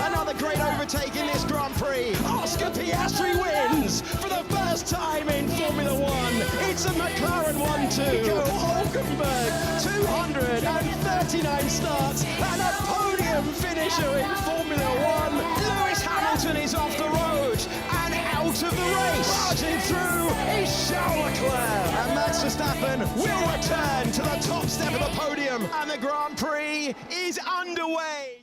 Another great overtake in this Grand Prix. Oscar Piastri wins for the first time in Formula One. It's a McLaren 1-2. Nico Hülkenberg, 239 starts and a podium finisher in Formula One. Lewis Hamilton is off the road and out of the race. Barging through is Charles Leclerc. And Max Verstappen will return to the top step of the podium. And the Grand Prix is underway.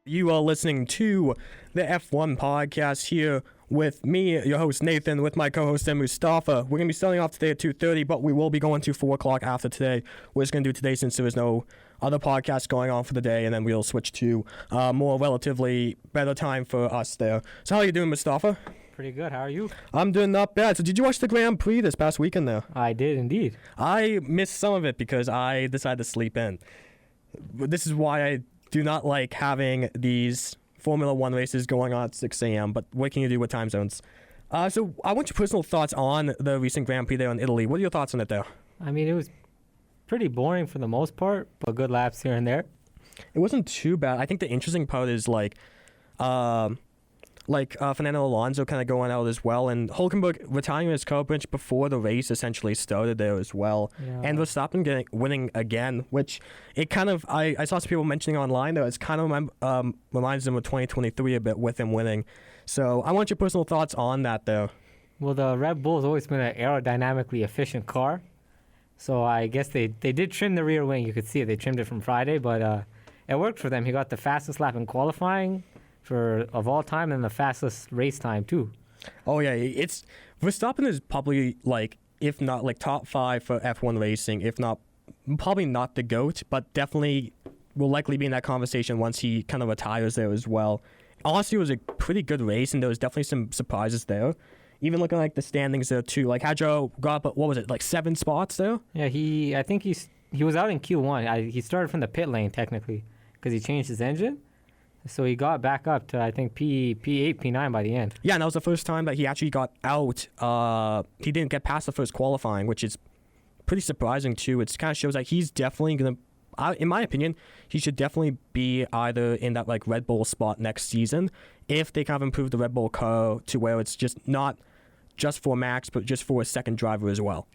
You are listening to the F1 podcast here with me, your host Nathan, with my co-host Mustafa. We're going to be starting off today at 2:30, but we will be going to 4 o'clock after today. We're just going to do today since there is no other podcast going on for the day, and then we'll switch to more relatively better time for us there. So how are you doing, Mustafa? Pretty good. How are you? I'm doing not bad. So did you watch the Grand Prix this past weekend there? I did indeed. I missed some of it because I decided to sleep in. This is why I do not like having these Formula One races going on at 6 a.m., but what can you do with time zones? So I want your personal thoughts on the recent Grand Prix there in Italy. What are your thoughts on it there? I mean, it was pretty boring for the most part, but good laps here and there. It wasn't too bad. I think the interesting part is Fernando Alonso kind of going out as well, and Hülkenberg retiring his car bench before the race essentially started there as well. Yeah. And Verstappen winning again, which it kind of, I saw some people mentioning online though, it's kind of reminds them of 2023 a bit with him winning. So I want your personal thoughts on that though. Well, the Red Bull's always been an aerodynamically efficient car. So I guess they did trim the rear wing. You could see it. They trimmed it from Friday, but it worked for them. He got the fastest lap in qualifying of all time and the fastest race time too. Oh yeah, it's Verstappen is probably if not top 5 for F1 racing, if not probably not the GOAT, but definitely will likely be in that conversation once he kind of retires there as well. Honestly, it was a pretty good race and there was definitely some surprises there. Even looking like the standings there too. Hadjo got up, what was it, 7 spots there? Yeah, I think he was out in Q1. He started from the pit lane technically because he changed his engine. So he got back up to, I think, P8, P9 by the end. Yeah, and that was the first time that he actually got out. He didn't get past the first qualifying, which is pretty surprising, too. It kind of shows that he's definitely going to, in my opinion, he should definitely be either in that, Red Bull spot next season if they kind of improve the Red Bull car to where it's just not just for Max, but just for a second driver as well.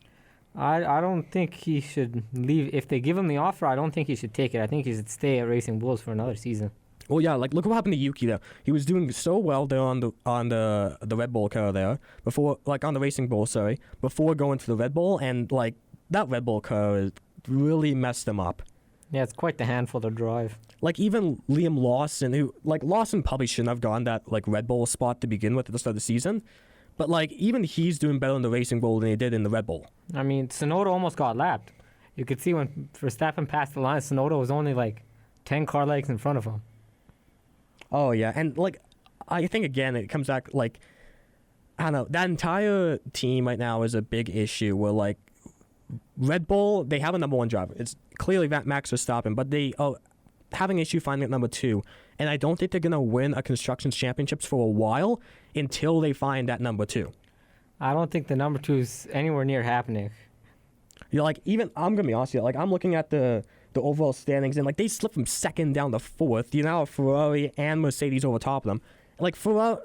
I don't think he should leave. If they give him the offer, I don't think he should take it. I think he should stay at Racing Bulls for another season. Well, yeah, look what happened to Yuki there. He was doing so well there on the Red Bull car there before, on the Racing Bull, sorry, before going to the Red Bull, and that Red Bull car really messed him up. Yeah, it's quite the handful to drive. Even Liam Lawson, who Lawson probably shouldn't have gone that Red Bull spot to begin with at the start of the season, but even he's doing better in the Racing Bull than he did in the Red Bull. I mean, Tsunoda almost got lapped. You could see when Verstappen passed the line, Tsunoda was only 10 car lengths in front of him. Oh, yeah. And, I think, again, it comes back, I don't know, that entire team right now is a big issue where, Red Bull, they have a number 1 driver. It's clearly Max Verstappen, but they are having an issue finding at number 2. And I don't think they're going to win a Constructors Championships for a while until they find that number 2. I don't think the number 2 is anywhere near happening. You're even, I'm going to be honest with you, I'm looking at the overall standings, and they slipped from 2nd down to 4th. You now have Ferrari and Mercedes over top of them. Ferrari,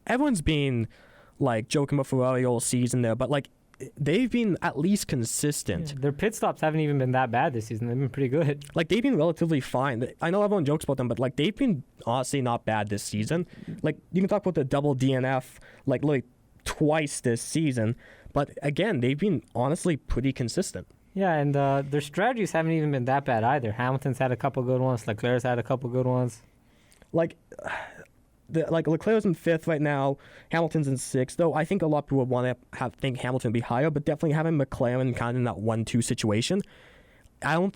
everyone's been joking about Ferrari all season there, but they've been at least consistent. Yeah, their pit stops haven't even been that bad this season. They've been pretty good. They've been relatively fine. I know everyone jokes about them, but they've been honestly not bad this season. You can talk about the double DNF literally twice this season, but again, they've been honestly pretty consistent. Yeah, and their strategies haven't even been that bad either. Hamilton's had a couple good ones. Leclerc's had a couple good ones. Leclerc's in 5th right now. Hamilton's in 6th, though I think a lot of people would want to think Hamilton be higher, but definitely having McLaren kind of in that 1-2 situation. I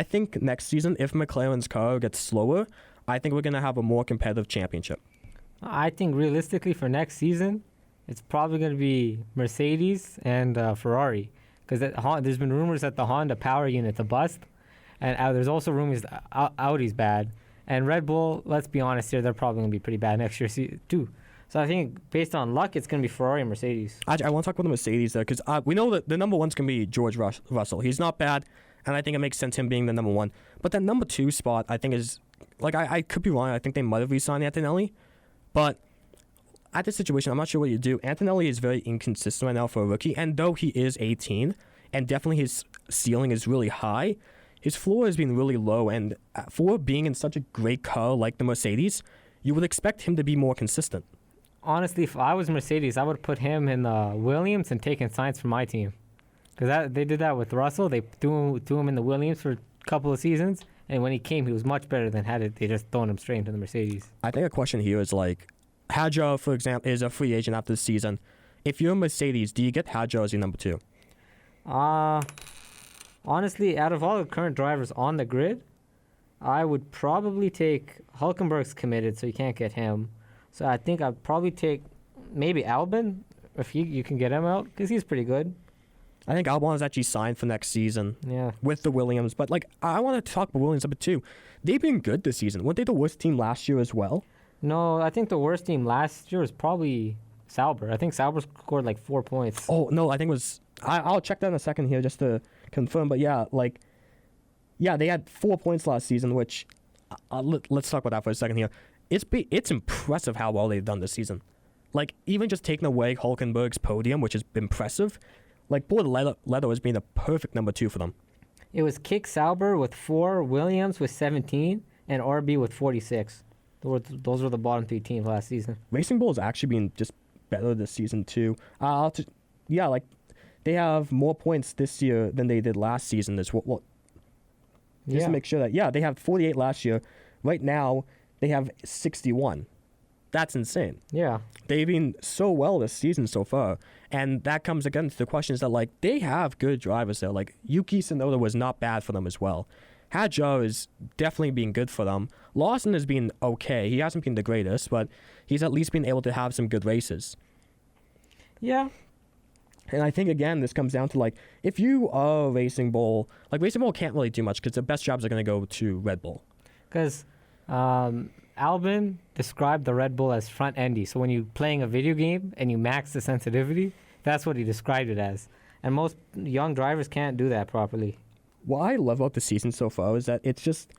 think next season, if McLaren's car gets slower, I think we're going to have a more competitive championship. I think realistically for next season, it's probably going to be Mercedes and Ferrari. Because there's been rumors that the Honda power unit's a bust, and there's also rumors that Audi's bad. And Red Bull, let's be honest here, they're probably going to be pretty bad next year too. So I think based on luck, it's going to be Ferrari and Mercedes. I want to talk about the Mercedes there, because we know that the number 1's going to be George Russell. He's not bad, and I think it makes sense him being the number 1. But that number 2 spot, I think, is like I could be wrong. I think they might have re-signed Antonelli, but at this situation, I'm not sure what you do. Antonelli is very inconsistent right now for a rookie, and though he is 18, and definitely his ceiling is really high, his floor has been really low, and for being in such a great car like the Mercedes, you would expect him to be more consistent. Honestly, if I was Mercedes, I would put him in the Williams and taken Sainz for my team. Because they did that with Russell. They threw him in the Williams for a couple of seasons, and when he came, he was much better than they just thrown him straight into the Mercedes. I think a question here is like, Hadjar, for example, is a free agent after the season. If you're a Mercedes, do you get Hadjar as your number 2? Honestly, out of all the current drivers on the grid, I would probably take Hulkenberg's committed, so you can't get him. So I think I'd probably take maybe Albon, if you can get him out, because he's pretty good. I think Albon is actually signed for next season. Yeah. With the Williams. But, like, I want to talk about Williams a bit, too. They've been good this season. Weren't they the worst team last year as well? No, I think the worst team last year was probably Sauber. I think Sauber scored like 4 points. Oh, no, I think it was... I'll check that in a second here just to confirm. But, yeah, they had 4 points last season, which... let's talk about that for a second here. It's impressive how well they've done this season. Like, even just taking away Hulkenberg's podium, which is impressive, like, Bortoleto has been a perfect number 2 for them. It was Kick Sauber with 4, Williams with 17, and RB with 46. Those were the bottom 3 teams last season. Racing Bull has actually been just better this season, too. They have more points this year than they did last season. Just to make sure that, they have 48 last year. Right now, they have 61. That's insane. Yeah. They've been so well this season so far. And that comes again to the question is that, like, they have good drivers there. Like, Yuki Tsunoda was not bad for them as well. Hadjar is definitely been good for them. Lawson has been okay. He hasn't been the greatest, but he's at least been able to have some good races. Yeah. And I think, again, this comes down to, like, if you are Racing Bull, like, Racing Bull can't really do much because the best jobs are going to go to Red Bull. Because Albon described the Red Bull as front-endy. So when you're playing a video game and you max the sensitivity, that's what he described it as. And most young drivers can't do that properly. What I love about the season so far is that it's just...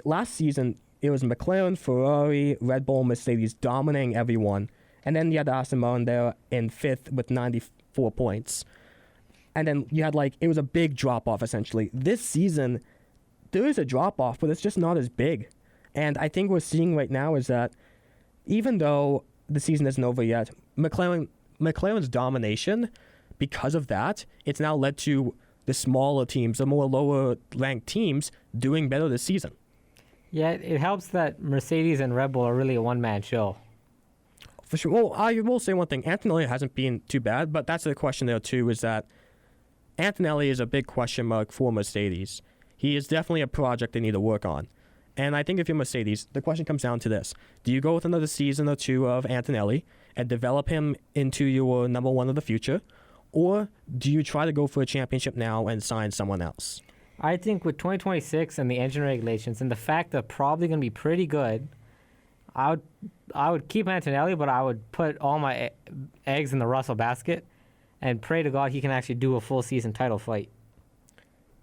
Last season, it was McLaren, Ferrari, Red Bull, Mercedes dominating everyone. And then you had Aston Martin there in 5th with 94 points. And then you had, like, it was a big drop-off, essentially. This season, there is a drop-off, but it's just not as big. And I think what we're seeing right now is that even though the season isn't over yet, McLaren's domination, because of that, it's now led to the smaller teams, the more lower-ranked teams, doing better this season. Yeah, it helps that Mercedes and Red Bull are really a one-man show. For sure. Well, I will say one thing. Antonelli hasn't been too bad, but that's the question there, too, is that Antonelli is a big question mark for Mercedes. He is definitely a project they need to work on. And I think if you're Mercedes, the question comes down to this. Do you go with another season or 2 of Antonelli and develop him into your number 1 of the future? Or do you try to go for a championship now and sign someone else? I think with 2026 and the engine regulations and the fact they're probably going to be pretty good, I would keep Antonelli, but I would put all my eggs in the Russell basket and pray to God he can actually do a full season title fight.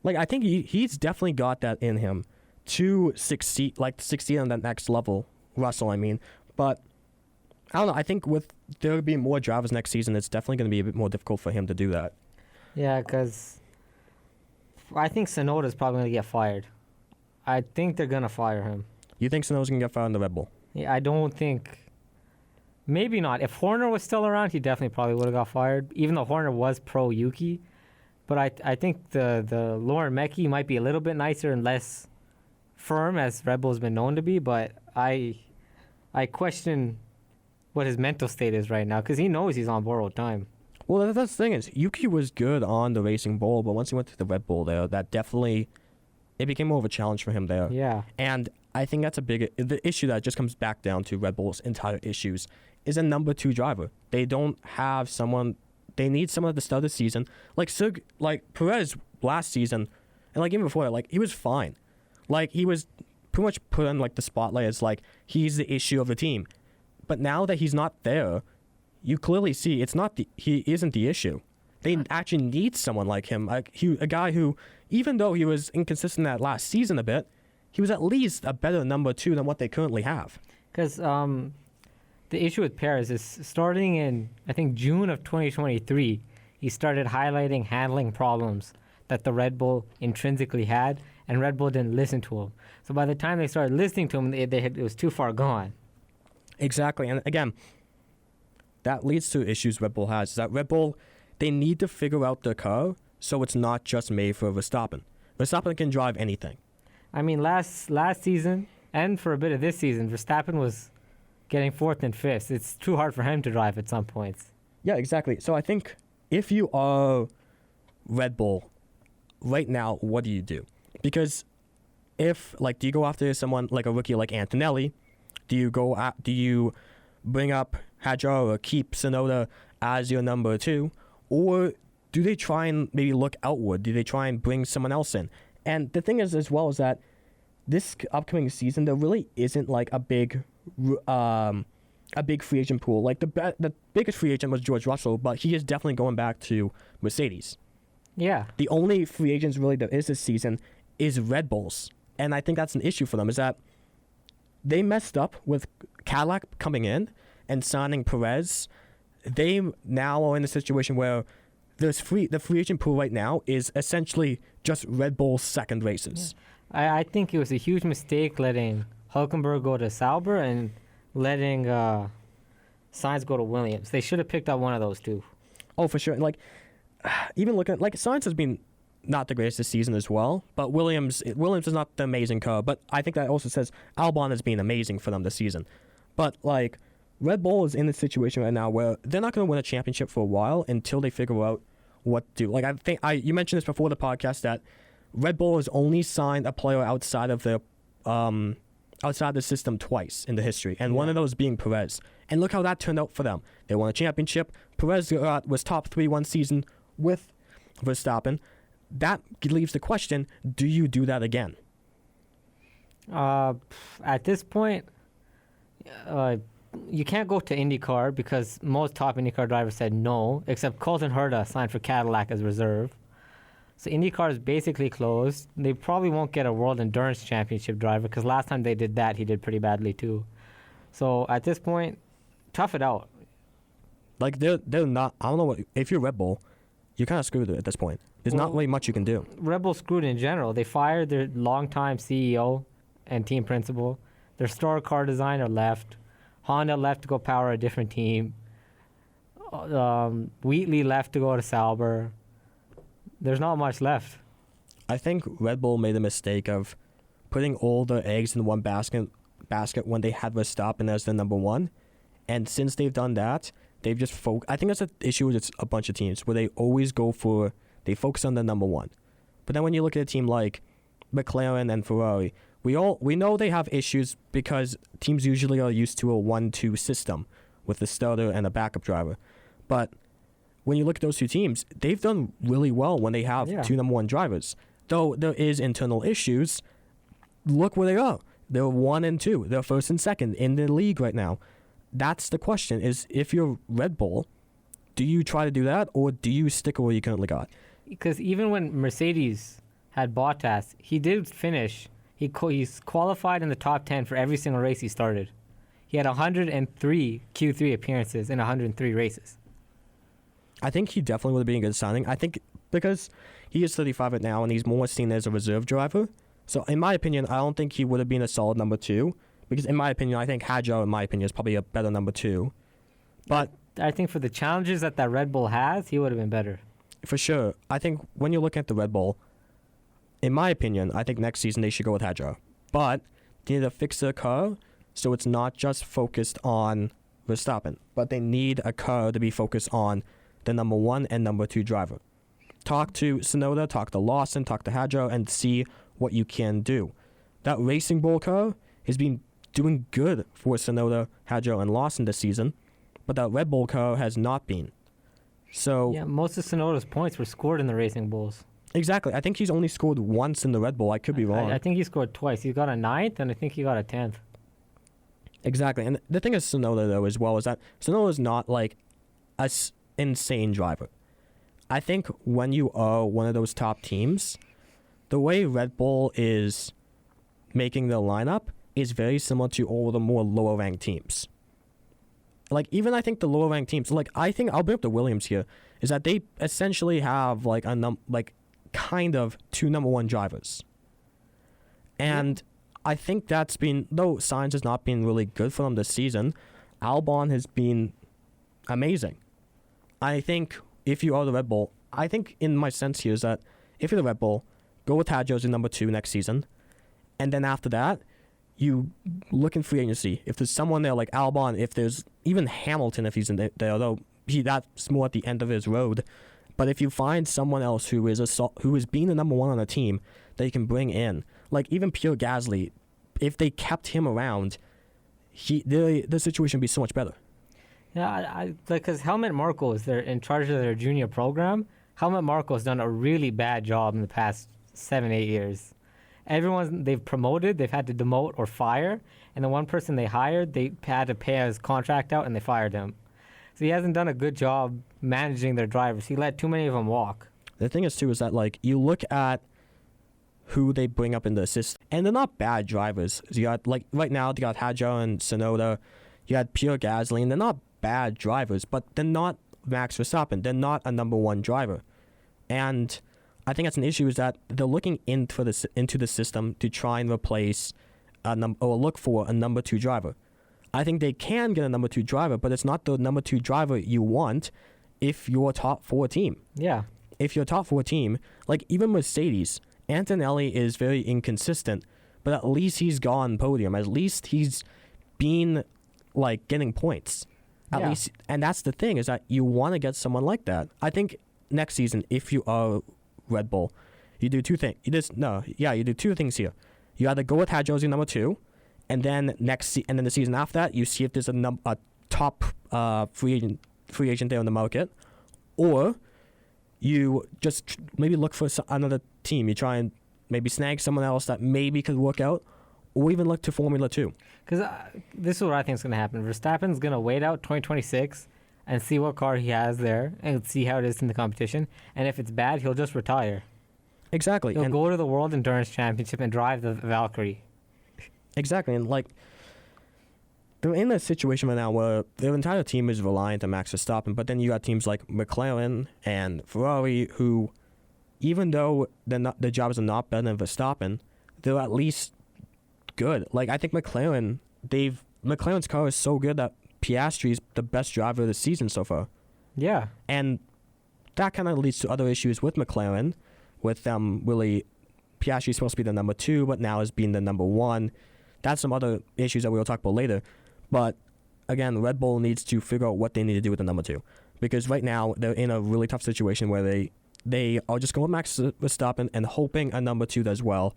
Like, I think he's definitely got that in him to succeed on that next level. Russell, I mean. But I don't know. I think with there being more drivers next season, it's definitely going to be a bit more difficult for him to do that. Yeah, because I think Tsunoda's probably going to get fired. I think they're going to fire him. You think Tsunoda's going to get fired in the Red Bull? Yeah, I don't think... Maybe not. If Horner was still around, he definitely probably would have got fired, even though Horner was pro-Yuki. But I think the Lauren Mecchi might be a little bit nicer and less firm, as Red Bull's been known to be, but I question what his mental state is right now, because he knows he's on borrowed time. Well, that's the thing is, Yuki was good on the Racing Bull, but once he went to the Red Bull there, that definitely, it became more of a challenge for him there. Yeah. And I think that's the issue that just comes back down to Red Bull's entire issues, is a number 2 driver. They don't have someone, they need someone at the start of the season. Like Perez last season, and like even before that, like he was fine. Like he was pretty much put on like the spotlight as like he's the issue of the team. But now that he's not there, you clearly see he isn't the issue. They actually need someone like him, a guy who, even though he was inconsistent that last season a bit, he was at least a better number 2 than what they currently have. Because the issue with Perez is starting in, I think, June of 2023, he started highlighting handling problems that the Red Bull intrinsically had, and Red Bull didn't listen to him. So by the time they started listening to him, it was too far gone. Exactly. And again, that leads to issues Red Bull has. Is that Red Bull, they need to figure out the car so it's not just made for Verstappen. Verstappen can drive anything. I mean, last season and for a bit of this season, Verstappen was getting 4th and 5th. It's too hard for him to drive at some points. Yeah, exactly. So I think if you are Red Bull right now, what do you do? Because if, like, do you go after someone like a rookie like Antonelli? Do you bring up Hadjar or keep Tsunoda as your number 2? Or do they try and maybe look outward? Do they try and bring someone else in? And the thing is, as well, is that this upcoming season, there really isn't like a big free agent pool. Like the biggest free agent was George Russell, but he is definitely going back to Mercedes. Yeah. The only free agents really there is this season is Red Bulls. And I think that's an issue for them, is that they messed up with Cadillac coming in and signing Perez. They now are in a situation where the free agent pool right now is essentially just Red Bull's second races. Yeah. I think it was a huge mistake letting Hulkenberg go to Sauber and letting Sainz go to Williams. They should have picked up one of those two. Oh, for sure. Like, even looking at, like, Sainz has been not the greatest this season as well, but Williams is not the amazing car. But I think that also says Albon has been amazing for them this season. But, like, Red Bull is in a situation right now where they're not going to win a championship for a while until they figure out what to do. Like, I think you mentioned this before the podcast that Red Bull has only signed a player outside of the system twice in the history, and one of those being Perez. And look how that turned out for them. They won a championship. Perez was top 3 one season with Verstappen. That leaves the question, do you do that again? At this point, you can't go to IndyCar because most top IndyCar drivers said no, except Colton Herta signed for Cadillac as reserve. So IndyCar is basically closed. They probably won't get a World Endurance Championship driver because last time they did that, he did pretty badly too. So at this point, tough it out. Like, they're not, I don't know what, if you're Red Bull, you're kind of screwed at this point. There's not really much you can do. Red Bull screwed in general. They fired their longtime CEO and team principal. Their store car designer left. Honda left to go power a different team. Wheatley left to go to Sauber. There's not much left. I think Red Bull made a mistake of putting all their eggs in one basket when they had Verstappen as the number 1. And since they've done that, they've just I think that's an issue with a bunch of teams where they always they focus on the number 1. But then when you look at a team like McLaren and Ferrari, we know they have issues because teams usually are used to a 1-2 system with a starter and a backup driver. But when you look at those two teams, they've done really well when they have two number 1 drivers. Though there is internal issues, look where they are. They're 1 and 2. They're 1st and 2nd in the league right now. That's the question, is if you're Red Bull, do you try to do that or do you stick with what you currently got? Because even when Mercedes had Bottas, he did finish. He's qualified in the top 10 for every single race he started. He had 103 Q3 appearances in 103 races. I think he definitely would have been a good signing. I think because he is 35 right now and he's more seen as a reserve driver. So in my opinion, I don't think he would have been a solid number 2. Because in my opinion, I think Hadjar, in my opinion, is probably a better number 2. But I think for the challenges that Red Bull has, he would have been better. For sure. I think when you look at the Red Bull, in my opinion, I think next season they should go with Hadjar. But they need to fix their car so it's not just focused on Verstappen. But they need a car to be focused on the number 1 and number 2 driver. Talk to Tsunoda, talk to Lawson, talk to Hadjar, and see what you can do. That Racing Bull car has been doing good for Tsunoda, Hadjar, and Lawson this season, but that Red Bull car has not been. So yeah, most of Tsunoda's points were scored in the Racing Bulls. Exactly. I think he's only scored once in the Red Bull. I could be wrong. I think he scored twice. He got a 9th, and I think he got a 10th. Exactly. And the thing is Tsunoda, though, as well, is that Tsunoda is not like an insane driver. I think when you are one of those top teams, the way Red Bull is making the lineup is very similar to all the more lower ranked teams. Like, even I think the lower ranked teams, like, I think I'll bring up the Williams here, is that they essentially have like kind of two number one drivers. And I think that's been, though Sainz has not been really good for them this season, Albon has been amazing. I think if you are the Red Bull, I think in my sense here is that if you're the Red Bull, go with Tadjo as your number 2 next season. And then after that, you look in free agency. If there's someone there like Albon, if there's even Hamilton, if he's in there, though that's more at the end of his road. But if you find someone else who is being the number 1 on a team that you can bring in, like even Pierre Gasly, if they kept him around, the situation would be so much better. Yeah, I like, because Helmut Marko is in charge of their junior program. Helmut Marko has done a really bad job in the past 7-8 years. Everyone they've promoted, they've had to demote or fire, and the one person they hired, they had to pay his contract out and they fired him. So he hasn't done a good job managing their drivers. He let too many of them walk. The thing is too is that like you look at who they bring up in the system, and they're not bad drivers. You got like right now they got Hadjo and Tsunoda, you had Pierre Gasly, and they're not bad drivers, but they're not Max Verstappen. They're not a number 1 driver, and I think that's an issue is that they're looking into the system to try and replace or look for a number 2 driver. I think they can get a number 2 driver, but it's not the number 2 driver you want if you're a top 4 team. Yeah. If you're a top 4 team, like even Mercedes, Antonelli is very inconsistent, but at least he's gone podium. At least he's been like getting points. At least, and that's the thing is that you want to get someone like that. I think next season, if you are Red Bull, you do two things. You do two things here. You either go with Hadjo as your number 2, and then and then the season after that, you see if there's a top free agent there on the market, or you just maybe look for another team. You try and maybe snag someone else that maybe could work out, or even look to Formula 2. Because this is what I think is going to happen. Verstappen's going to wait out 2026 and see what car he has there and see how it is in the competition. And if it's bad, he'll just retire. Exactly. He'll go to the World Endurance Championship and drive the Valkyrie. Exactly. And like, they're in a situation right now where their entire team is reliant on Max Verstappen, but then you got teams like McLaren and Ferrari who, even though their jobs are not better than Verstappen, they're at least good. Like, I think McLaren's car is so good that Piastri's the best driver of the season so far. Yeah. And that kind of leads to other issues with McLaren, with them really, Piastri's supposed to be the number 2, but now is being the number 1. That's some other issues that we'll talk about later. But again, Red Bull needs to figure out what they need to do with the number 2. Because right now, they're in a really tough situation where they are just going with Max Verstappen and hoping a number 2 does well,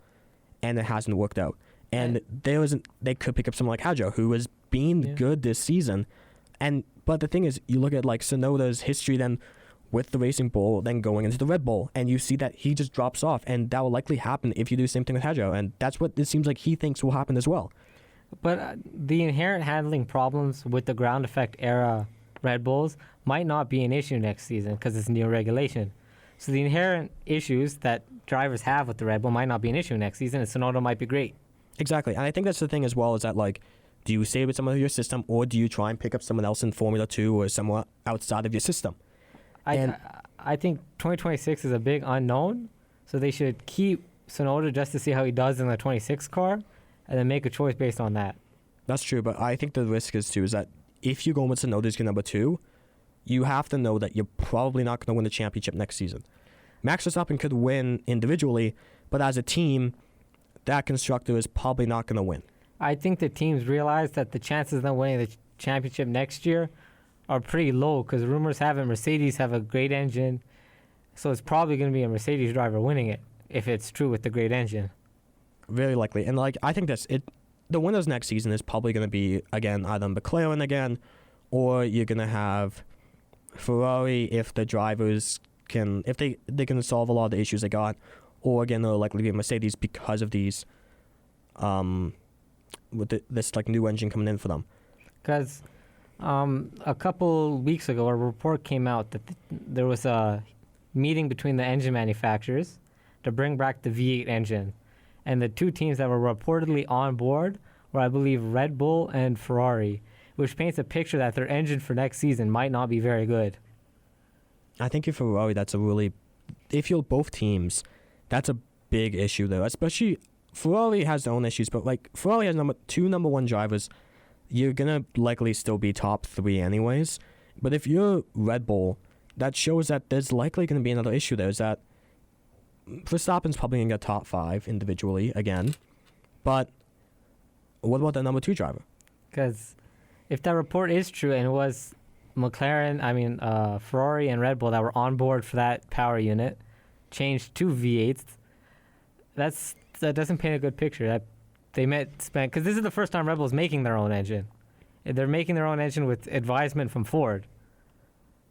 and it hasn't worked out. And they could pick up someone like Hadjo, who has been good this season. But the thing is, you look at like Tsunoda's history then with the Racing Bull, then going into the Red Bull, and you see that he just drops off, and that will likely happen if you do the same thing with Hadjo, and that's what it seems like he thinks will happen as well. But the inherent handling problems with the ground effect era Red Bulls might not be an issue next season because it's new regulation. So the inherent issues that drivers have with the Red Bull might not be an issue next season, and Tsunoda might be great. Exactly, and I think that's the thing as well, is that like, do you stay with someone of your system, or do you try and pick up someone else in Formula 2 or somewhere outside of your system? I think 2026 is a big unknown, so they should keep Tsunoda just to see how he does in the 26 car, and then make a choice based on that. That's true, but I think the risk is that if you go with Tsunoda as your number 2, you have to know that you're probably not going to win the championship next season. Max Verstappen could win individually, but as a team, that constructor is probably not going to win. I think the teams realize that the chances of them winning the championship next year are pretty low, because rumors have it Mercedes have a great engine, so it's probably going to be a Mercedes driver winning it if it's true with the great engine. Very likely. And like, I think the winners next season is probably going to be, again, either McLaren again, or you're going to have Ferrari if the drivers can, if they can solve a lot of the issues they got, or again, it'll likely be a Mercedes because of these, with this like new engine coming in for them. Because a couple weeks ago, a report came out that there was a meeting between the engine manufacturers to bring back the V8 engine. And the two teams that were reportedly on board were, I believe, Red Bull and Ferrari, which paints a picture that their engine for next season might not be very good. I think if Ferrari, if you're both teams, that's a big issue though. Especially Ferrari has their own issues, but like Ferrari has two number one drivers. You're gonna likely still be top 3 anyways. But if you're Red Bull, that shows that there's likely gonna be another issue there. Is that Verstappen's probably gonna get top 5 individually again, but what about the number 2 driver? Because if that report is true and it was Ferrari and Red Bull that were on board for that power unit, changed to V8s, that doesn't paint a good picture. That they spend, because this is the first time Red Bull's making their own engine. They're making their own engine with advisement from Ford.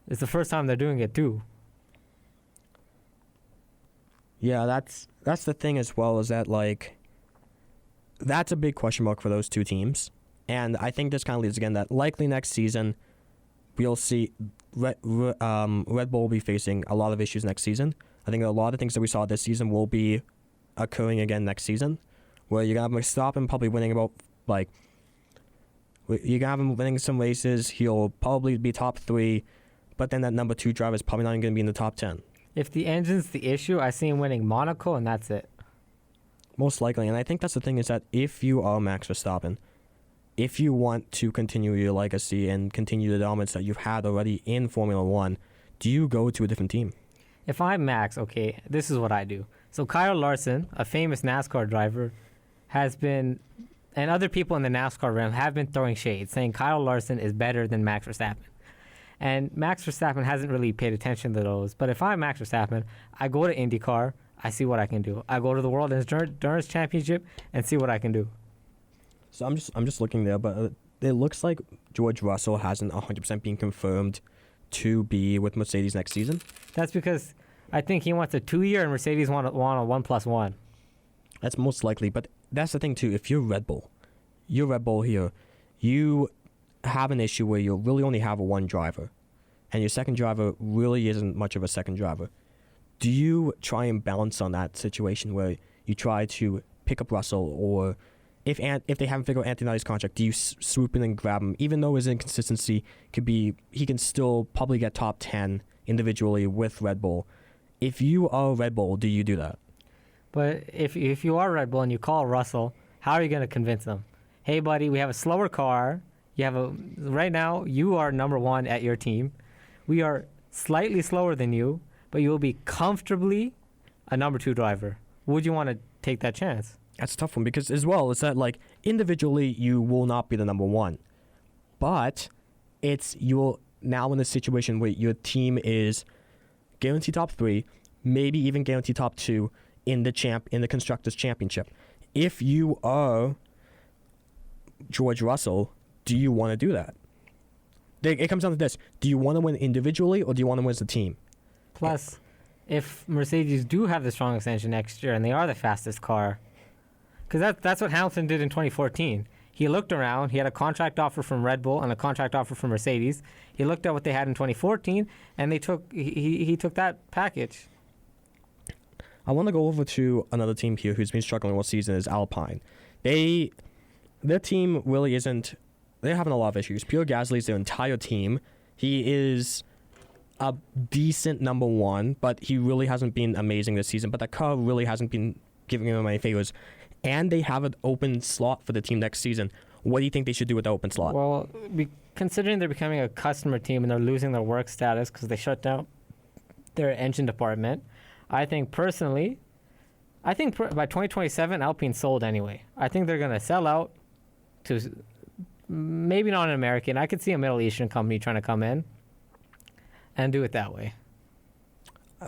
It's the first time they're doing it too. Yeah, that's the thing as well, is that like that's a big question mark for those two teams. And I think this kind of leads again that likely next season we'll see Red Bull will be facing a lot of issues next season. I think a lot of things that we saw this season will be occurring again next season, where you're going to have Verstappen probably winning you're going to have him winning some races. He'll probably be top 3, but then that number 2 driver is probably not even going to be in the top 10. If the engine's the issue, I see him winning Monaco, and that's it. Most likely. And I think that's the thing, is that if you are Max Verstappen, if you want to continue your legacy and continue the dominance that you've had already in Formula 1, do you go to a different team? If I'm Max, okay, this is what I do. So Kyle Larson, a famous NASCAR driver, has been, and other people in the NASCAR realm have been throwing shade, saying Kyle Larson is better than Max Verstappen. And Max Verstappen hasn't really paid attention to those. But if I'm Max Verstappen, I go to IndyCar, I see what I can do. I go to the World Endurance Championship and see what I can do. So I'm just looking there, but it looks like George Russell hasn't 100% been confirmed to be with Mercedes next season. That's because I think he wants a 2-year and Mercedes want a 1+1. That's most likely, but that's the thing too. If you're Red Bull here, you have an issue where you really only have one driver, and your second driver really isn't much of a second driver. Do you try and balance on that situation where you try to pick up Russell, or if they haven't figured out Antonelli's contract, do you swoop in and grab him, even though his inconsistency he can still probably get top 10 individually with Red Bull? If you are Red Bull, do you do that? But if you are Red Bull and you call Russell, how are you going to convince them? Hey, buddy, we have a slower car. Right now, you are number 1 at your team. We are slightly slower than you, but you will be comfortably a number 2 driver. Would you want to take that chance? That's a tough one, because as well, it's that like individually you will not be the number 1, but you're now in a situation where your team is guaranteed top 3, maybe even guaranteed top 2 in the Constructors' Championship. If you are George Russell, do you want to do that? It comes down to this: do you want to win individually, or do you want to win as a team? Plus, if Mercedes do have the strongest engine next year and they are the fastest car, because that's what Hamilton did in 2014. He looked around. He had a contract offer from Red Bull and a contract offer from Mercedes. He looked at what they had in 2014, and he took that package. I want to go over to another team here who's been struggling all season, is Alpine. Their team really isn't. They're having a lot of issues. Pierre Gasly's their entire team. He is a decent number 1, but he really hasn't been amazing this season. But the car really hasn't been giving him any favors. And they have an open slot for the team next season. What do you think they should do with the open slot? Well, considering they're becoming a customer team and they're losing their work status because they shut down their engine department, I think personally, by 2027, Alpine's sold anyway. I think they're going to sell out to maybe not an American. I could see a Middle Eastern company trying to come in and do it that way.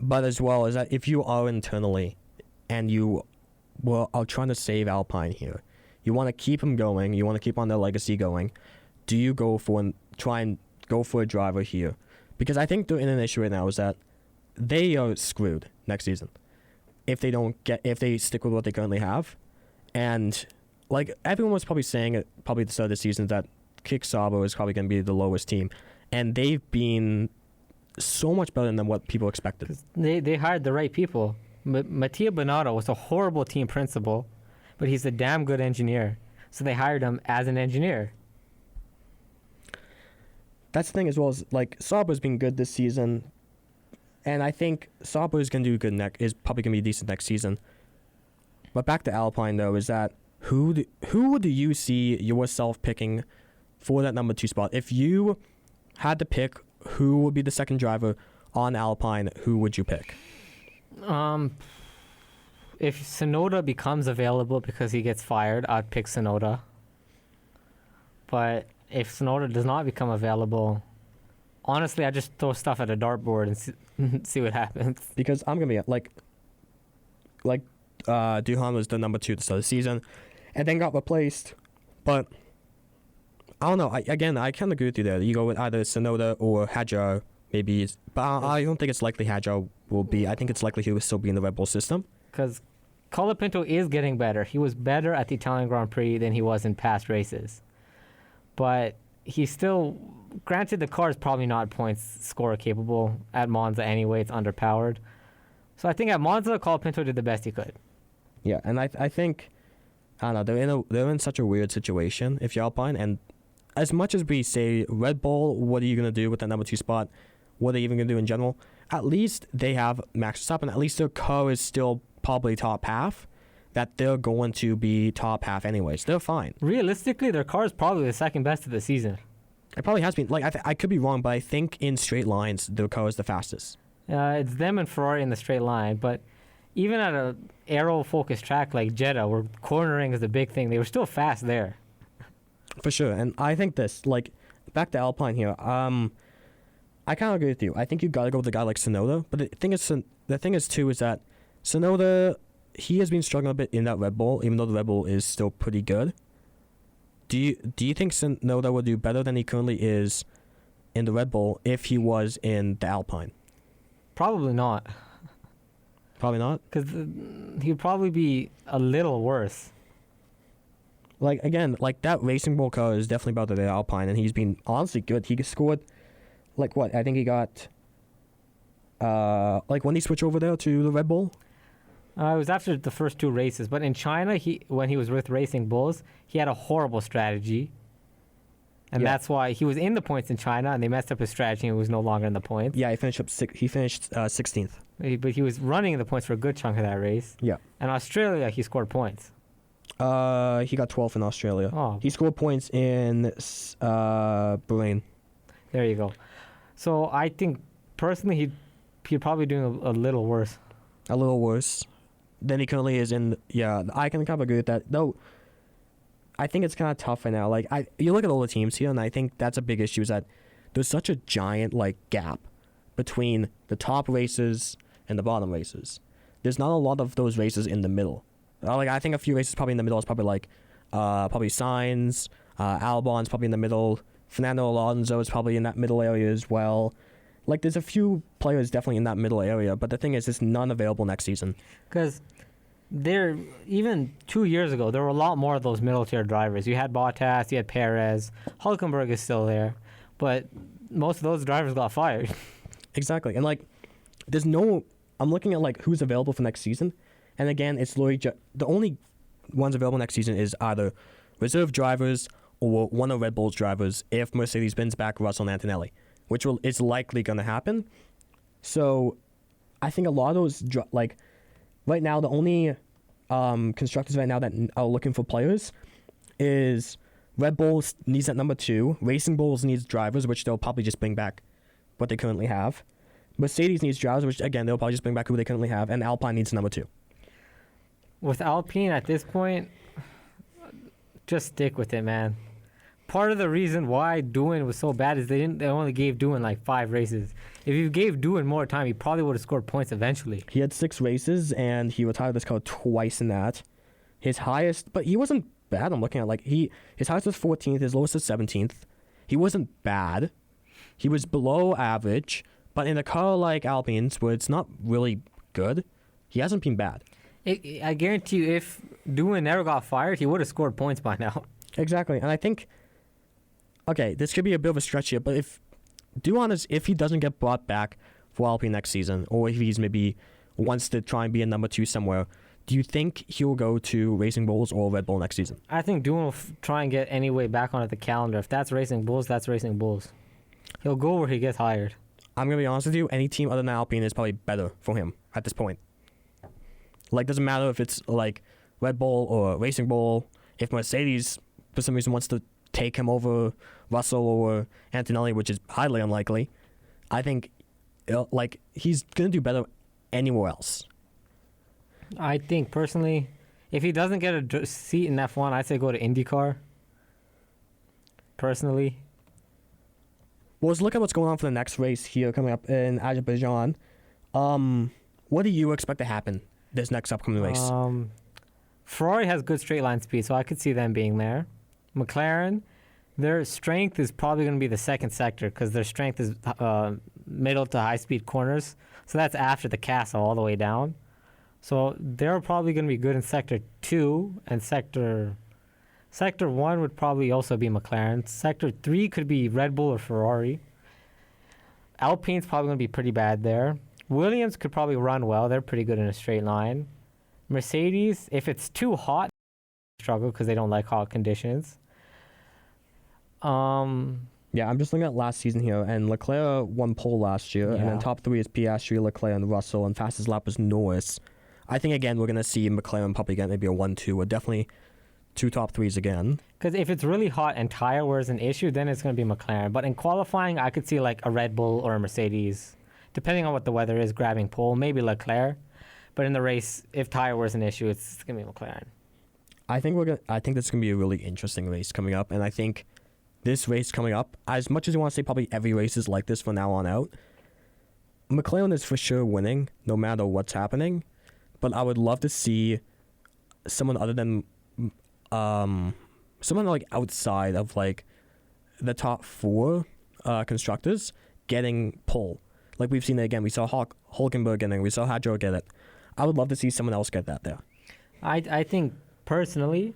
But as well as that, if you are internally and you are trying to save Alpine here, you want to keep them going, you want to keep on their legacy going, do you try and go for a driver here? Because I think they're in an issue right now is that they are screwed next season if they stick with what they currently have. And like everyone was probably saying at the start of the season that Kick Sauber is probably going to be the lowest team, and they've been so much better than what people expected. They hired the right people. Mattia Binotto was a horrible team principal, but he's a damn good engineer. So they hired him as an engineer. That's the thing as well, as like Sauber's been good this season, and I think Sauber is gonna do good is probably gonna be decent next season. But back to Alpine though, is that who do you see yourself picking for that number 2 spot? If you had to pick who would be the second driver on Alpine, who would you pick? If Tsunoda becomes available because he gets fired, I'd pick Tsunoda. But if Tsunoda does not become available, honestly, I just throw stuff at a dartboard and see what happens. Because I'm gonna be like Duhan was the number 2 at the start of the season, and then got replaced. But I don't know. I kind of agree with you there. You go with either Tsunoda or Hadjar, maybe. But I don't think it's likely Hadjar will be. I think it's likely he will still be in the Red Bull system. Because Colapinto is getting better. He was better at the Italian Grand Prix than he was in past races. But he's still, granted, the car is probably not points scorer capable at Monza anyway. It's underpowered. So I think at Monza, Colapinto did the best he could. Yeah, and I think, I don't know, they're in such a weird situation if you're Alpine. And as much as we say Red Bull, what are you going to do with that number 2 spot? What are they even going to do in general? At least they have Max Verstappen. At least their car is still probably top half. That they're going to be top half anyways. They're fine. Realistically, their car is probably the second best of the season. It probably has been. Like I could be wrong, but I think in straight lines, their car is the fastest. It's them and Ferrari in the straight line, but even at a aero-focused track like Jeddah, where cornering is the big thing, they were still fast there. For sure, and I think this, like, back to Alpine here, I kind of agree with you. I think you got to go with a guy like Tsunoda, but the thing is too, is that Tsunoda, he has been struggling a bit in that Red Bull, even though the Red Bull is still pretty good. Do you think Tsunoda would do better than he currently is in the Red Bull if he was in the Alpine? Probably not. Probably not? Because he'd probably be a little worse. Like, again, like that Racing Bull car is definitely better than the Alpine, and he's been honestly good. He scored, like what? I think he got, like when he switched over there to the Red Bull? It was after the first 2 races, but in China, when he was with Racing Bulls, he had a horrible strategy. And that's why he was in the points in China, and they messed up his strategy and he was no longer in the points. Yeah, he finished 16th. But he was running in the points for a good chunk of that race. Yeah. And Australia, he scored points. He got 12th in Australia. Oh. He scored points in Bahrain. There you go. So I think, personally, he'd probably doing a little worse. A little worse than he currently is in. Yeah, I can kind of agree with that. Though, I think it's kind of tough right now. Like, you look at all the teams here, and I think that's a big issue, is that there's such a giant, like, gap between the top races and the bottom races. There's not a lot of those races in the middle. Like, I think a few races probably in the middle is probably like, probably Sainz, Albon's probably in the middle, Fernando Alonso is probably in that middle area as well. Like, there's a few players definitely in that middle area, but the thing is, there's none available next season. Because even 2 years ago, there were a lot more of those middle tier drivers. You had Bottas, you had Perez, Hülkenberg is still there, but most of those drivers got fired. Exactly, and like, I'm looking at like who's available for next season, and again, it's the only ones available next season is either reserve drivers or one of Red Bull's drivers if Mercedes brings back Russell and Antonelli, which is likely going to happen. So I think a lot of those, like, right now, the only constructors right now that are looking for players is Red Bull needs that number 2, Racing Bulls needs drivers, which they'll probably just bring back what they currently have. Mercedes needs drivers, which, again, they'll probably just bring back who they currently have, and Alpine needs number 2. With Alpine, at this point, just stick with it, man. Part of the reason why Doohan was so bad is they only gave Doohan like 5 races. If you gave Doohan more time, he probably would have scored points eventually. He had 6 races, and he retired this car twice in that. His highest, but he wasn't bad. I'm looking at, like, his highest was 14th, his lowest was 17th. He wasn't bad. He was below average, but in a car like Alpine's, where it's not really good, he hasn't been bad. I guarantee you, if Doohan never got fired, he would have scored points by now. Exactly, and I think, okay, this could be a bit of a stretch here, but if he doesn't get brought back for Alpine next season, or if he's maybe wants to try and be a number 2 somewhere, do you think he'll go to Racing Bulls or Red Bull next season? I think Dune will try and get any way back onto the calendar. If that's Racing Bulls, that's Racing Bulls. He'll go where he gets hired. I'm going to be honest with you, any team other than Alpine is probably better for him at this point. Like, doesn't matter if it's like Red Bull or Racing Bull. If Mercedes, for some reason, wants to take him over Russell or Antonelli, which is highly unlikely, I think like he's going to do better anywhere else. I think, personally, if he doesn't get a seat in F1, I'd say go to IndyCar. Personally. Well, let's look at what's going on for the next race here coming up in Azerbaijan. What do you expect to happen this next upcoming race? Ferrari has good straight line speed, so I could see them being there. McLaren, their strength is probably going to be the second sector because their strength is middle to high speed corners. So that's after the castle all the way down. So they're probably going to be good in Sector 2, and Sector 1 would probably also be McLaren. Sector 3 could be Red Bull or Ferrari. Alpine's probably going to be pretty bad there. Williams could probably run well. They're pretty good in a straight line. Mercedes, if it's too hot, struggle because they don't like hot conditions. Yeah, I'm just looking at last season here, and Leclerc won pole last year, and then top 3 is Piastri, Leclerc, and Russell, and fastest lap was Norris. I think, again, we're going to see McLaren probably get maybe a 1-2, or definitely 2 top 3s again. Because if it's really hot and tire wear is an issue, then it's going to be McLaren. But in qualifying, I could see like a Red Bull or a Mercedes, depending on what the weather is, grabbing pole, maybe Leclerc. But in the race, if tire wear is an issue, it's going to be McLaren. I think this is going to be a really interesting race coming up, and I think this race coming up, as much as you want to say probably every race is like this from now on out, McLaren is for sure winning no matter what's happening. But I would love to see someone other than someone like outside of like the top 4 constructors getting pole. Like we've seen it again. We saw Hulkenberg getting it. We saw Hadjo get it. I would love to see someone else get that there. I think personally,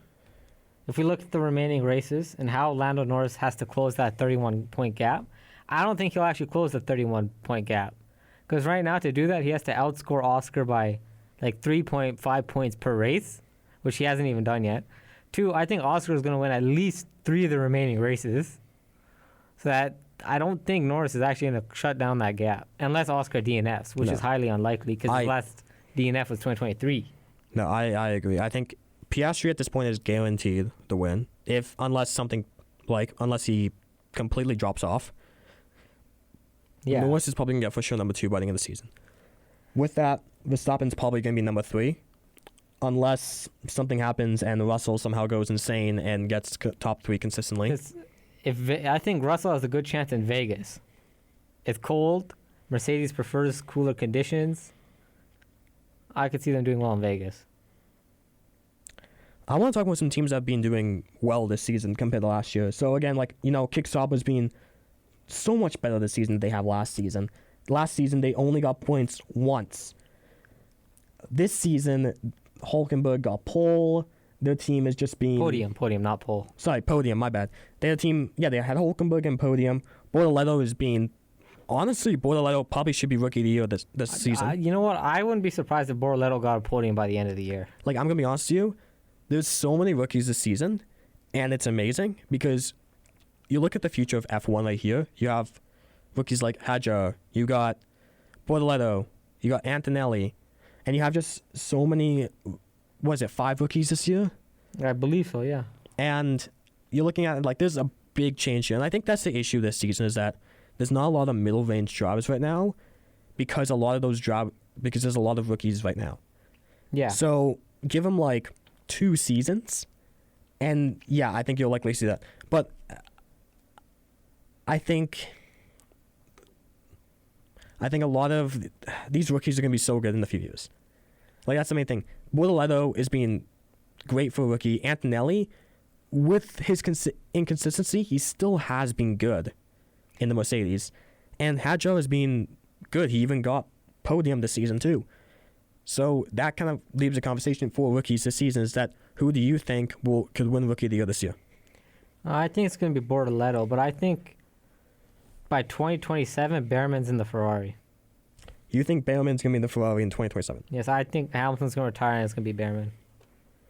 if we look at the remaining races and how Lando Norris has to close that 31-point gap, I don't think he'll actually close the 31-point gap. Because right now to do that, he has to outscore Oscar by like 3.5 points per race, which he hasn't even done yet. 2, I think Oscar is going to win at least 3 of the remaining races. So that I don't think Norris is actually going to shut down that gap, unless Oscar DNFs, which is highly unlikely because his last DNF was 2023. No, I agree. I think Piastri at this point is guaranteed the win, unless he completely drops off. Yeah. Norris is probably going to get for sure number 2 by the end of the season. With that, Verstappen's probably going to be number 3, unless something happens and Russell somehow goes insane and gets top 3 consistently. I think Russell has a good chance in Vegas. It's cold. Mercedes prefers cooler conditions. I could see them doing well in Vegas. I want to talk about some teams that have been doing well this season compared to last year. So again, Kick Sauber's been so much better this season than they have last season. Last season, they only got points once. This season, Hulkenberg got pole. Their team has just been... Podium, not pole. Sorry, podium, my bad. Their team, they had Hulkenberg and podium. Bortoleto is being... Honestly, Bortoleto probably should be Rookie of the Year this season. You know what? I wouldn't be surprised if Bortoleto got a podium by the end of the year. I'm going to be honest with you. There's so many rookies this season, and it's amazing because you look at the future of F1 right here. You have rookies like Hadjar, you got Bortoleto, you got Antonelli, and you have just so many, 5 rookies this year? I believe so, yeah. And you're looking at there's a big change here, and I think that's the issue this season is that there's not a lot of middle range drivers right now because there's a lot of rookies right now. Yeah. So give them 2 seasons, and yeah, I think you'll likely see that. But I think a lot of these rookies are going to be so good in the few years. That's the main thing. Bortoleto is being great for a rookie. Antonelli, with his inconsistency, he still has been good in the Mercedes. And Hadjo has been good. He even got podium this season too. So that kind of leaves a conversation for rookies this season is that who do you think could win Rookie of the Year this year? I think it's going to be Bortoleto, but I think by 2027, Behrman's in the Ferrari. You think Behrman's going to be in the Ferrari in 2027? Yes, I think Hamilton's going to retire and it's going to be Behrman.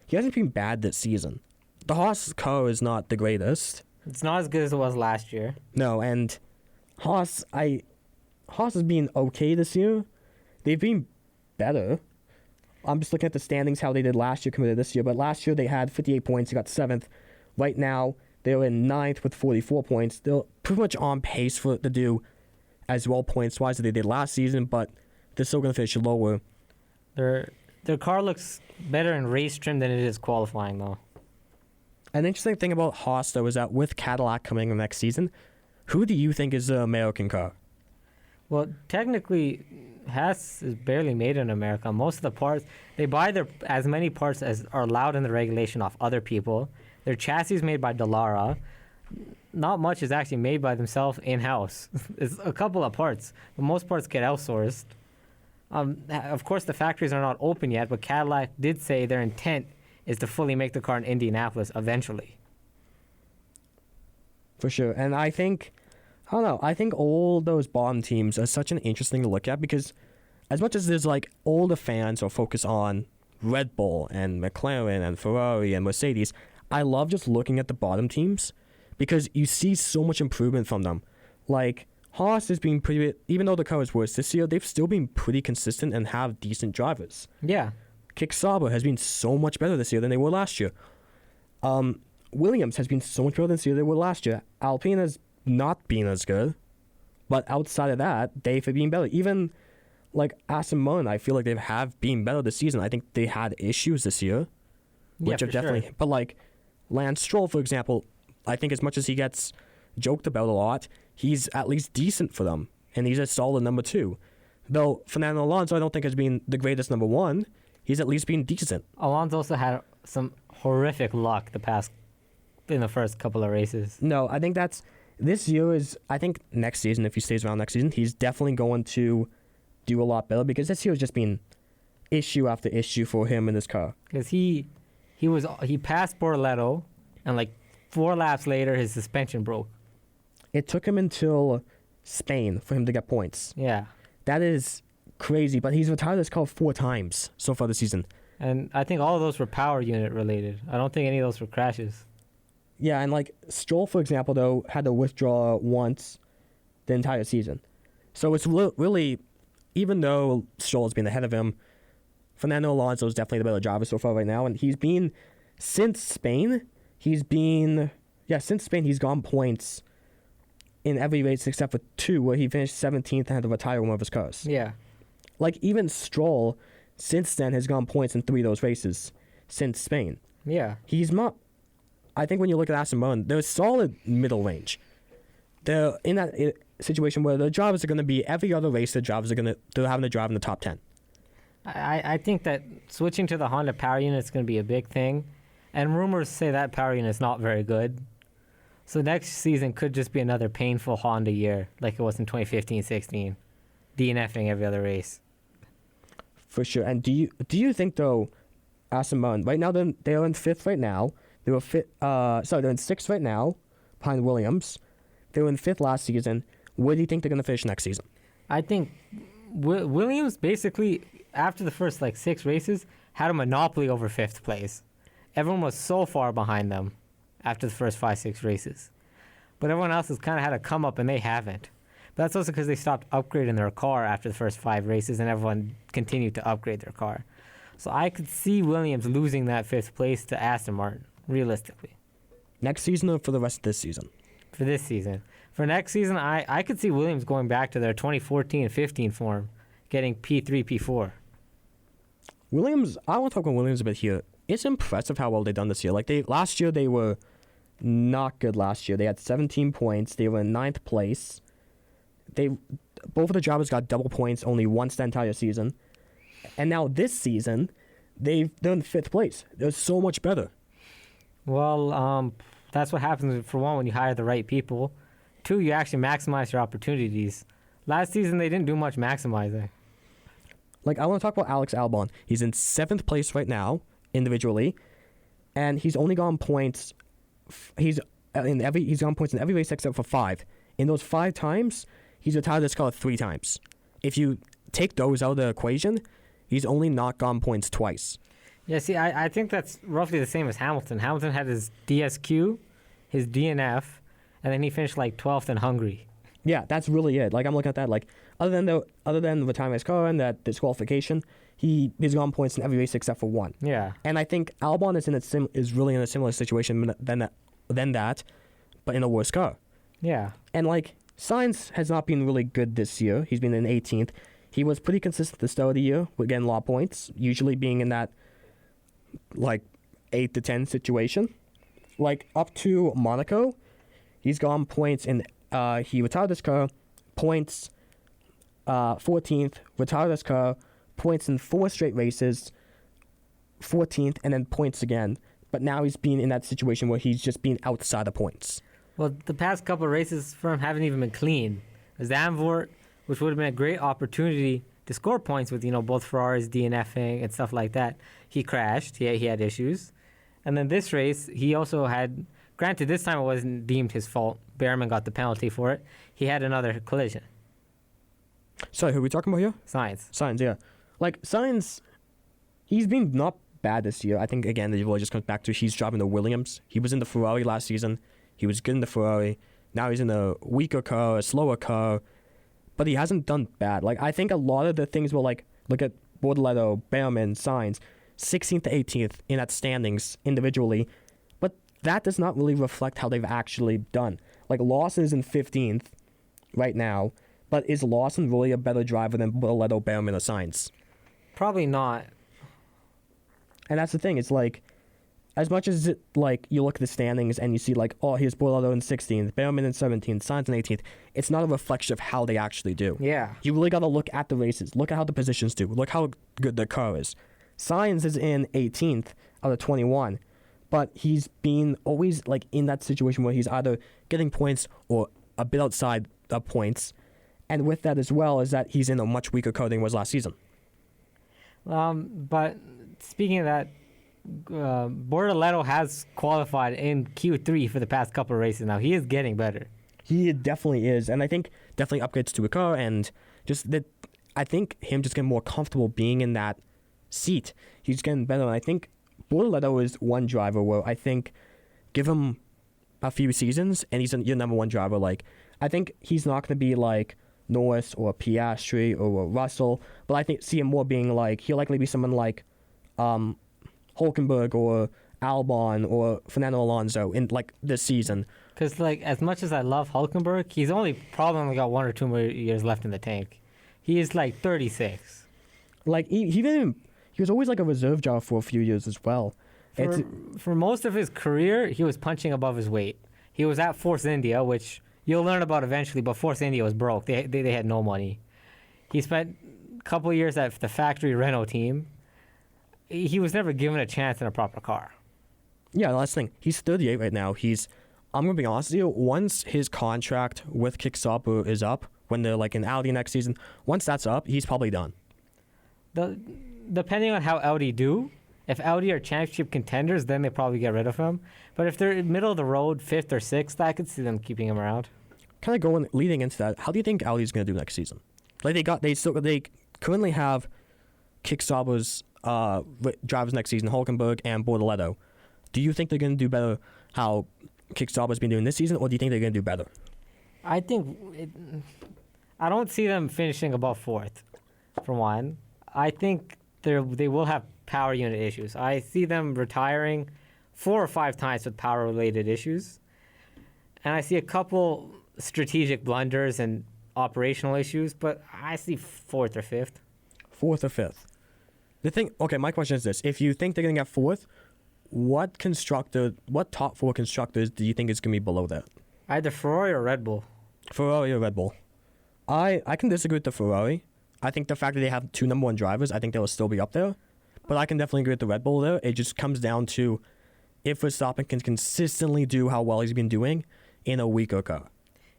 He hasn't been bad this season. The Haas car is not the greatest. It's not as good as it was last year. No, and Haas has been okay this year. They've been better. I'm just looking at the standings, how they did last year compared to this year. But last year they had 58 points. They got 7th. Right now, they're in 9th with 44 points. They're pretty much on pace to do as well points-wise as they did last season, but they're still going to finish lower. Their car looks better in race trim than it is qualifying, though. An interesting thing about Haas, though, is that with Cadillac coming in next season, who do you think is the American car? Well, technically, Haas is barely made in America. Most of the parts, they buy as many parts as are allowed in the regulation off other people. Their chassis is made by Dallara. Not much is actually made by themselves in-house. It's a couple of parts, but most parts get outsourced. Of course, the factories are not open yet, but Cadillac did say their intent is to fully make the car in Indianapolis eventually. For sure. And I think all those bottom teams are such an interesting to look at because as much as there's like all the fans are focused on Red Bull and McLaren and Ferrari and Mercedes, I love just looking at the bottom teams because you see so much improvement from them. Like Haas has been pretty, even though the car is worse this year, they've still been pretty consistent and have decent drivers. Yeah. Kick Sauber has been so much better this year than they were last year. Williams has been so much better this year than they were last year. Alpine has not been as good, but outside of that, they've been better. Even like Aston Martin, I feel like they have been better this season. I think they had issues this year, which are definitely. Sure. But like Lance Stroll, for example, I think as much as he gets joked about a lot, he's at least decent for them, and he's a solid number 2. Though Fernando Alonso, I don't think has been the greatest number 1. He's at least been decent. Alonso also had some horrific luck in the first couple of races. No, I think this year is, I think next season, if he stays around next season, he's definitely going to do a lot better because this year has just been issue after issue for him in this car. Because he passed Borletto, and like 4 laps later, his suspension broke. It took him until Spain for him to get points. Yeah. That is crazy, but he's retired this car 4 times so far this season. And I think all of those were power unit related. I don't think any of those were crashes. Yeah, and like Stroll, for example, though, had to withdraw once the entire season. So it's really, even though Stroll has been ahead of him, Fernando Alonso is definitely the better driver so far right now. And he's been, since Spain, he's gone points in every race except for 2, where he finished 17th and had to retire one of his cars. Yeah. Like, even Stroll, since then, has gone points in 3 of those races since Spain. Yeah. He's not... I think when you look at Aston Martin, they're a solid middle range. They're in that situation where the drivers are going to be, every other race, they're having to drive in the top 10. I think that switching to the Honda power unit is going to be a big thing. And rumors say that power unit is not very good. So next season could just be another painful Honda year, like it was in 2015-16. DNFing every other race. For sure. And do you think, though, Aston Martin, right now they're in 5th right now. They're in 6th right now, behind Williams. They were in 5th last season. Where do you think they're going to finish next season? I think Williams basically, after the first 6 races, had a monopoly over 5th place. Everyone was so far behind them after the first 5-6 races. But everyone else has kind of had a come up, and they haven't. But that's also because they stopped upgrading their car after the first 5 races, and everyone continued to upgrade their car. So I could see Williams losing that 5th place to Aston Martin, realistically. Next season or for the rest of this season? For this season. For next season, I could see Williams going back to their 2014-15 form, getting P3, P4. Williams, I want to talk about Williams a bit here. It's impressive how well they've done this year. Last year they were not good last year. They had 17 points. They were in 9th place. Both of the drivers got double points only once the entire season. And now this season, they're in 5th place. They're so much better. Well, that's what happens, for one, when you hire the right people. 2, you actually maximize your opportunities. Last season, they didn't do much maximizing. I want to talk about Alex Albon. He's in 7th place right now, individually, and he's only gone points. He's gone points in every race except for 5. In those 5 times, he's retired this car 3 times. If you take those out of the equation, he's only not gone points twice. Yeah, see, I think that's roughly the same as Hamilton. Hamilton had his DSQ, his DNF, and then he finished like 12th in Hungary. Yeah, that's really it. Like, I'm looking at that. Like, other than the retirement car and that disqualification, he's gone points in every race except for one. Yeah. And I think Albon is really in a similar situation than that, but in a worse car. Yeah. And like, Sainz has not been really good this year. He's been in 18th. He was pretty consistent at the start of the year with getting a lot of points, usually being in that like 8 to 10 situation. Like, up to Monaco, he's gone points in. He retired his car, points 14th, retired his car, points in 4 straight races, 14th, and then points again. But now he's been in that situation where he's just been outside the points. Well, the past couple of races for him haven't even been clean. Zandvoort, which would have been a great opportunity to score points with, both Ferraris DNFing and stuff like that. He crashed. He had issues. And then this race, he also had, granted, this time it wasn't deemed his fault. Behrman got the penalty for it. He had another collision. Sorry, who are we talking about here? Sainz, yeah. Like, Sainz, he's been not bad this year. I think, again, it really just comes back to he's driving the Williams. He was in the Ferrari last season. He was good in the Ferrari. Now he's in a weaker car, a slower car. But he hasn't done bad. Like, I think a lot of the things were like, look at Bortoleto, Behrman, Sainz, 16th to 18th in that standings individually. But that does not really reflect how they've actually done. Like, Lawson is in 15th right now. But is Lawson really a better driver than Bortoleto, Behrman, or Sainz? Probably not. And that's the thing. It's like, as much as it, like, you look at the standings and you see like, oh, here's Bortoleto in 16th, Behrman in 17th, Sainz in 18th, it's not a reflection of how they actually do. Yeah. You really got to look at the races. Look at how the positions do. Look how good the car is. Sainz is in 18th out of 21, but he's been always like in that situation where he's either getting points or a bit outside of points. And with that as well is that he's in a much weaker car than he was last season. But speaking of that, Bortoleto has qualified in Q3 for the past couple of races now. He is getting better. He definitely is. And I think definitely upgrades to a car and just that I think him just getting more comfortable being in that seat. He's getting better. And I think Bortoleto is one driver where I think give him a few seasons and he's your number one driver. Like, I think he's not going to be like Norris or Piastri or Russell, but I think see him more being like, he'll likely be someone like Hülkenberg or Albon or Fernando Alonso in like this season. Because like as much as I love Hülkenberg, he's probably only got 1 or 2 more years left in the tank. He is like 36. Like he was always like a reserve driver for a few years as well. For most of his career, he was punching above his weight. He was at Force India, which you'll learn about eventually, but Force India was broke. They had no money. He spent a couple of years at the factory Renault team. He was never given a chance in a proper car. Yeah, last thing. He's 38 right now. I'm going to be honest with you, once his contract with Kick Sauber is up, when they're like in Audi next season, once that's up, he's probably done. Depending on how Audi do, if Audi are championship contenders, then they probably get rid of him. But if they're middle of the road, 5th or 6th, I could see them keeping him around. Kind of leading into that, how do you think Audi's going to do next season? Like they currently have Kick Sauber's drivers next season, Hülkenberg and Bortoleto. Do you think they're going to do better how Kick Sauber's been doing this season, or do you think they're going to do better? I don't see them finishing above 4th, for one. I think they will have power unit issues. I see them retiring 4 or 5 times with power-related issues. And I see a couple strategic blunders and operational issues, but I see 4th or 5th. 4th or 5th. Okay, my question is this. If you think they're going to get 4th, what top 4 constructors do you think is going to be below that? Either Ferrari or Red Bull. Ferrari or Red Bull. I can disagree with the Ferrari. I think the fact that they have 2 number 1 drivers, I think they'll still be up there. But I can definitely agree with the Red Bull there. It just comes down to if Verstappen can consistently do how well he's been doing in a weaker car.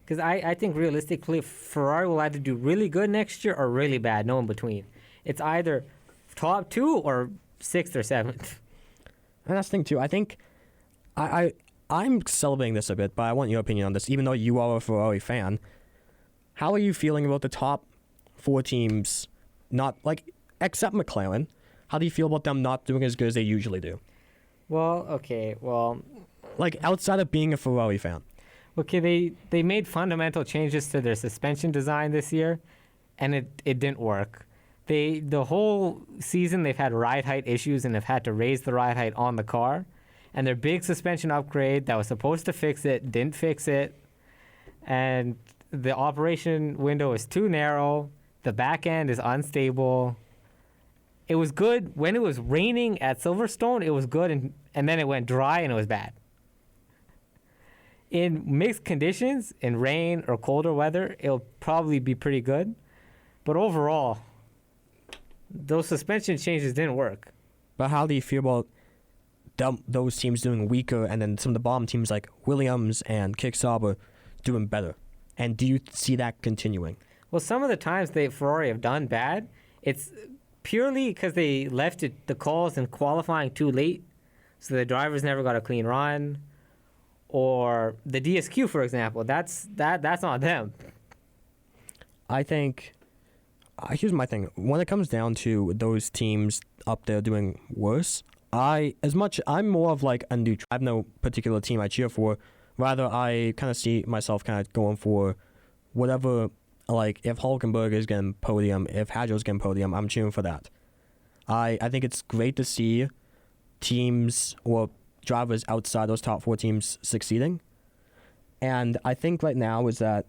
Because I think realistically, Ferrari will either do really good next year or really bad, no in between. It's either top 2 or 6th or 7th. And that's the thing, too. I think I'm celebrating this a bit, but I want your opinion on this. Even though you are a Ferrari fan, how are you feeling about the top 4 teams not like except McLaren. How do you feel about them not doing as good as they usually do? Well, okay, well, Like outside of being a Ferrari fan. okay, they made fundamental changes to their suspension design this year, and it didn't work. The whole season they've had ride height issues and have had to raise the ride height on the car, and their big suspension upgrade that was supposed to fix it didn't fix it, and the operation window is too narrow. The back end is unstable. It was good when it was raining at Silverstone. It was good, and then it went dry and it was bad. In mixed conditions, in rain or colder weather, it'll probably be pretty good. But overall, those suspension changes didn't work. But how do you feel about those teams doing weaker and then some of the bottom teams like Williams and Kick Sauber doing better? And do you see that continuing? Well, some of the times Ferrari have done bad, it's purely because they left the calls in qualifying too late, so the drivers never got a clean run. Or the DSQ, for example, that's on them. I think, here's my thing. When it comes down to those teams up there doing worse, I'm more of like a neutral. I have no particular team I cheer for. Rather, I kind of see myself kind of going for whatever, like if Hulkenberg is getting podium, if Hadjo's getting podium, I'm cheering for that. I think it's great to see teams or drivers outside those top 4 teams succeeding. And I think right now is that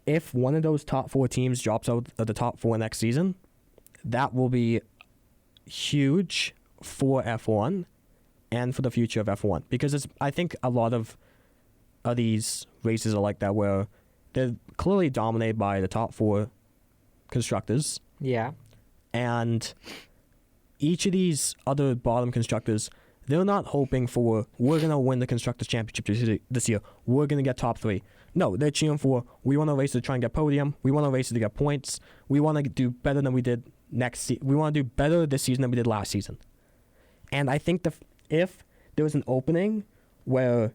if one of those top 4 teams drops out of the top 4 next season, that will be huge for F1 and for the future of F1. Because I think a lot of these races are like that, where they're clearly dominated by the top 4 constructors. Yeah. And each of these other bottom constructors, they're not hoping for, we're going to win the Constructors' Championship this year. We're going to get top 3. No, they're cheering for, we want to race to try and get podium. We want to race to get points. We want to do better than we did we want to do better this season than we did last season. And I think if there was an opening where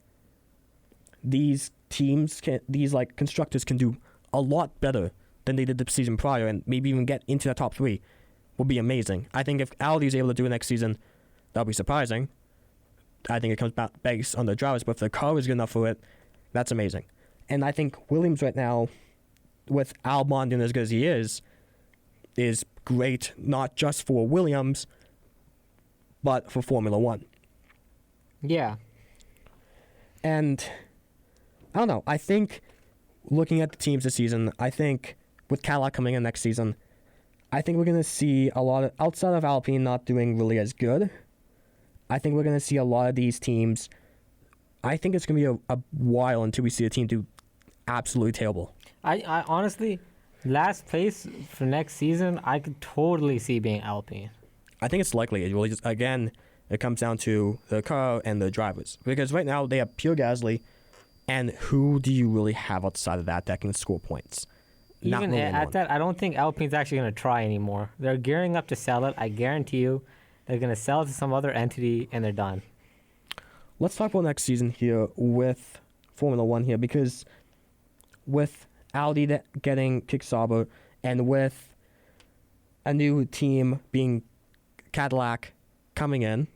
these teams these like constructors can do a lot better than they did the season prior and maybe even get into the top 3, would be amazing. I think if Audi is able to do it next season, that'll be surprising. I think it comes back based on the drivers, but if the car is good enough for it, that's amazing. And I think Williams right now, with Albon doing as good as he is great, not just for Williams, but for Formula One. Yeah. And I don't know. I think looking at the teams this season, I think with Cadillac coming in next season, I think we're going to see a lot of, outside of Alpine not doing really as good, I think we're going to see a lot of these teams. I think it's going to be a while until we see a team do absolutely terrible. I honestly, last place for next season, I could totally see being Alpine. I think it's likely. It really just, again, it comes down to the car and the drivers. Because right now they have Pierre Gasly, and who do you really have outside of that can score points? Even really at that, I don't think Alpine's actually going to try anymore. They're gearing up to sell it. I guarantee you they're going to sell it to some other entity, and they're done. Let's talk about next season here with Formula One here, because with Audi getting Kick Sauber and with a new team being Cadillac coming in,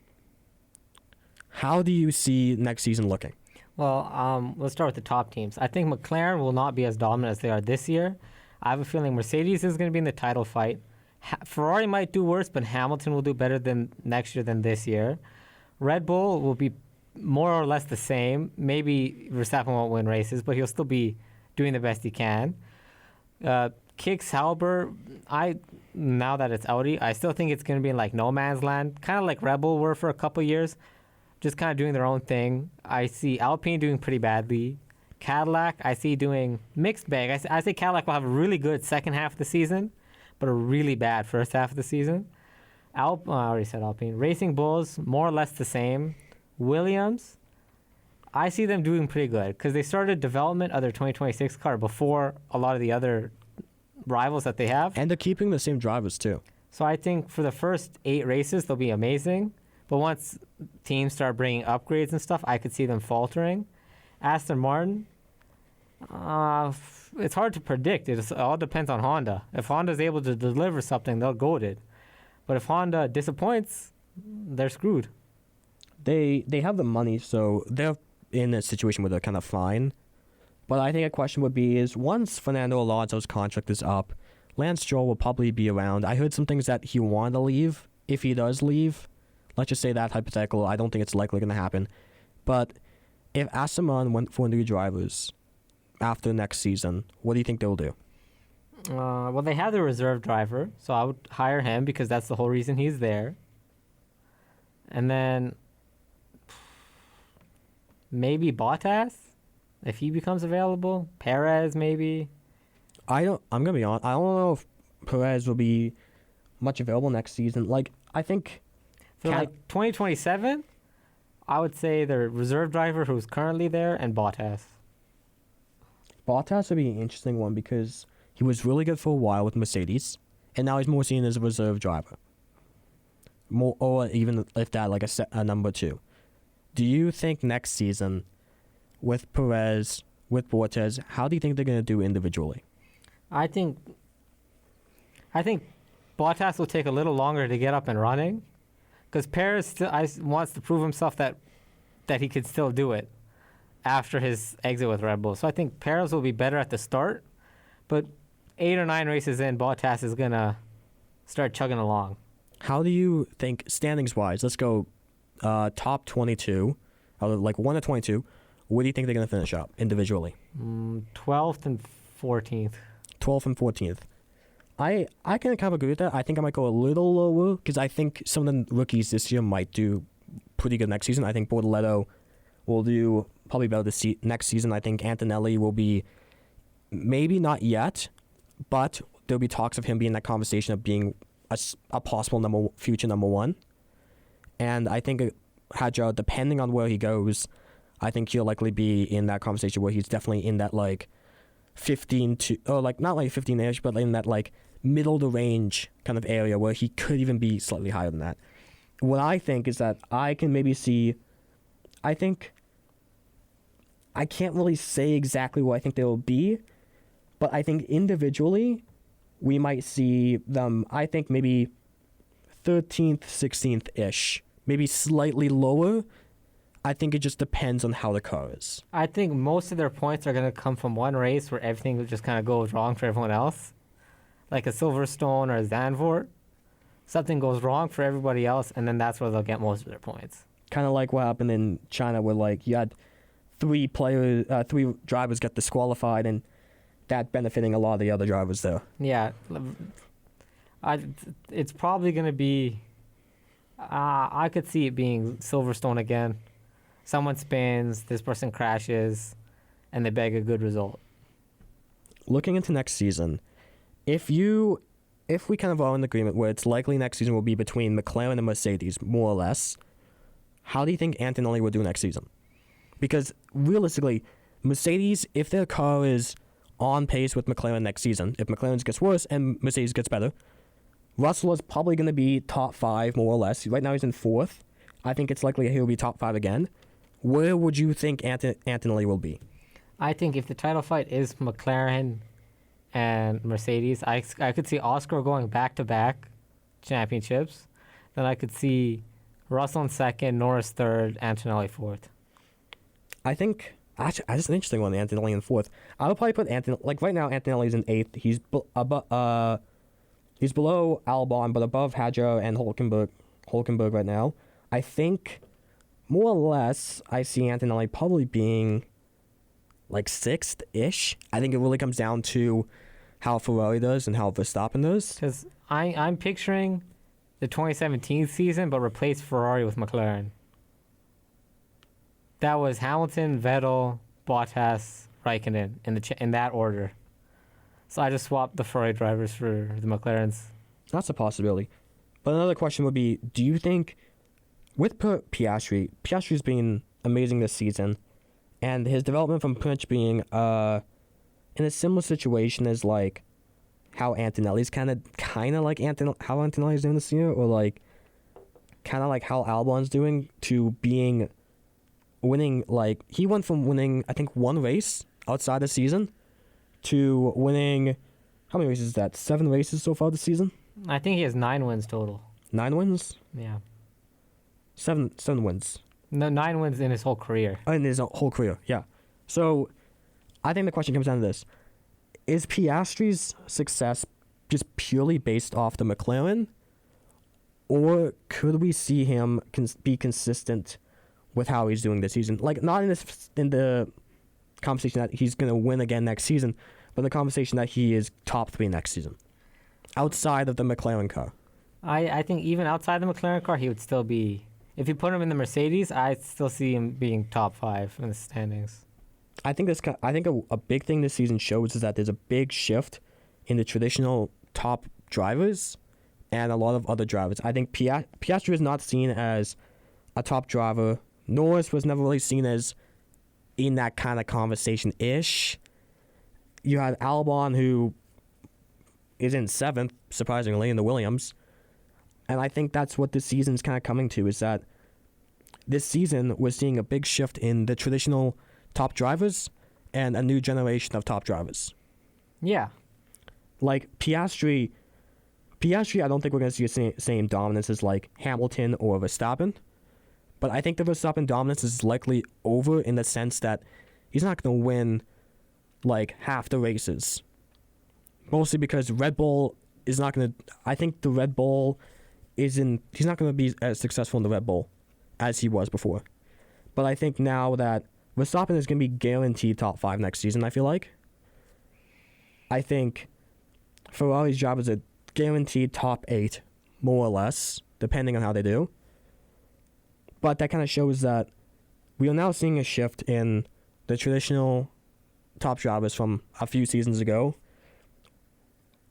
how do you see next season looking? Well, let's start with the top teams. I think McLaren will not be as dominant as they are this year. I have a feeling Mercedes is going to be in the title fight. Ferrari might do worse, but Hamilton will do better than next year than this year. Red Bull will be more or less the same. Maybe Verstappen won't win races, but he'll still be doing the best he can. Kick Sauber, now that it's Audi, I still think it's going to be in like no man's land, kind of like Red Bull were for a couple years, just kind of doing their own thing. I see Alpine doing pretty badly. Cadillac, I see doing mixed bag. I say Cadillac will have a really good second half of the season, but a really bad first half of the season. I already said Alpine. Racing Bulls, more or less the same. Williams, I see them doing pretty good because they started development of their 2026 car before a lot of the other rivals that they have. And they're keeping the same drivers too. So I think for the first 8 races, they'll be amazing. But once teams start bringing upgrades and stuff, I could see them faltering. Aston Martin, it's hard to predict. It all depends on Honda. If Honda's able to deliver something, they'll goat it. But if Honda disappoints, they're screwed. They have the money, so they're in a situation where they're kind of fine. But I think a question would be is once Fernando Alonso's contract is up, Lance Stroll will probably be around. I heard some things that he wanted to leave. If he does leave, let's just say that hypothetical. I don't think it's likely going to happen. But if Aston Martin went for new drivers after next season, what do you think they'll do? Well, they have the reserve driver, so I would hire him because that's the whole reason he's there. And then maybe Bottas, if he becomes available. Perez, maybe. I'm gonna be honest. I don't know if Perez will be much available next season. Like, I think For like 2027, I would say the reserve driver who's currently there and Bottas. Bottas would be an interesting one because he was really good for a while with Mercedes, and now he's more seen as a reserve driver. More, or even if that, like a number 2. Do you think next season, with Perez, with Bottas, how do you think they're going to do individually? I think Bottas will take a little longer to get up and running, because Perez still wants to prove himself that he could still do it after his exit with Red Bull. So I think Perez will be better at the start, but 8 or 9 races in, Bottas is gonna start chugging along. How do you think, standings-wise, let's go top 22, like 1 to 22, where do you think they're going to finish up individually? 12th and 14th. 12th and 14th. I can kind of agree with that. I think I might go a little lower because I think some of the rookies this year might do pretty good next season. I think Bortoletto will do probably better next season. I think Antonelli will be maybe not yet, but there'll be talks of him being in that conversation of being a possible future number 1. And I think Hadjar, depending on where he goes, I think he'll likely be in that conversation where he's definitely in that like 15 to, or like not like 15-ish, but in that like middle of the range kind of area where he could even be slightly higher than that. What I think is that I can maybe see, I think, I can't really say exactly where I think they will be, but I think individually we might see them, I think maybe 13th, 16th-ish, maybe slightly lower. I think it just depends on how the car is. I think most of their points are going to come from one race where everything just kind of goes wrong for everyone else. Like a Silverstone or a Zandvoort. Something goes wrong for everybody else, and then that's where they'll get most of their points. Kind of like what happened in China where like you had 3 drivers get disqualified, and that benefiting a lot of the other drivers there. Yeah. It's probably going to be... I could see it being Silverstone again. Someone spins, this person crashes, and they bag a good result. Looking into next season, if we kind of are in agreement where it's likely next season will be between McLaren and Mercedes, more or less, how do you think Antonelli will do next season? Because realistically, Mercedes, if their car is on pace with McLaren next season, if McLaren gets worse and Mercedes gets better, Russell is probably going to be top 5, more or less. Right now he's in 4th. I think it's likely he'll be top 5 again. Where would you think Antonelli will be? I think if the title fight is McLaren and Mercedes, I could see Oscar going back-to-back championships. Then I could see Russell in 2nd, Norris 3rd, Antonelli 4th. I think, actually, that's an interesting one, Antonelli in 4th. I would probably put Antonelli, like right now Antonelli's in 8th. He's He's below Albon, but above Hadjar and Hülkenberg right now. I think, more or less, I see Antonelli probably being like 6th-ish. I think it really comes down to how Ferrari does and how Verstappen does. Because I'm picturing the 2017 season, but replace Ferrari with McLaren. That was Hamilton, Vettel, Bottas, Raikkonen in that order. So I just swapped the Ferrari drivers for the McLarens. That's a possibility. But another question would be, do you think, with Piastri's been amazing this season, and his development from pretty much being in a similar situation as like how Antonelli's kind of like how Antonelli's doing this year, or like kind of like how Albon's doing, to winning, like he went from winning I think 1 race outside the season to winning. How many races is that? 7 races so far this season? I think he has 9 wins total. 9 wins? Yeah. 7 wins. No, 9 wins in his whole career. In his whole career, yeah. So I think the question comes down to this. Is Piastri's success just purely based off the McLaren? Or could we see him be consistent with how he's doing this season? Like, not in the conversation that he's going to win again next season, but the conversation that he is top 3 next season. Outside of the McLaren car. I think even outside the McLaren car, he would still be... If you put him in the Mercedes, I'd still see him being top 5 in the standings. I think a big thing this season shows is that there's a big shift in the traditional top drivers and a lot of other drivers. I think Piastri is not seen as a top driver. Norris was never really seen as in that kind of conversation-ish. You had Albon, who is in 7th, surprisingly, in the Williams. And I think that's what this season's kind of coming to, is that this season we're seeing a big shift in the traditional top drivers and a new generation of top drivers. Yeah. Like Piastri, I don't think we're going to see the same dominance as like Hamilton or Verstappen. But I think the Verstappen dominance is likely over in the sense that he's not going to win like half the races. Mostly because Red Bull is not going to... I think the Red Bull he's not going to be as successful in the Red Bull as he was before. But I think now that Verstappen is going to be guaranteed top 5 next season, I feel like. I think Ferrari's job is a guaranteed top 8, more or less, depending on how they do. But that kind of shows that we are now seeing a shift in the traditional top drivers from a few seasons ago.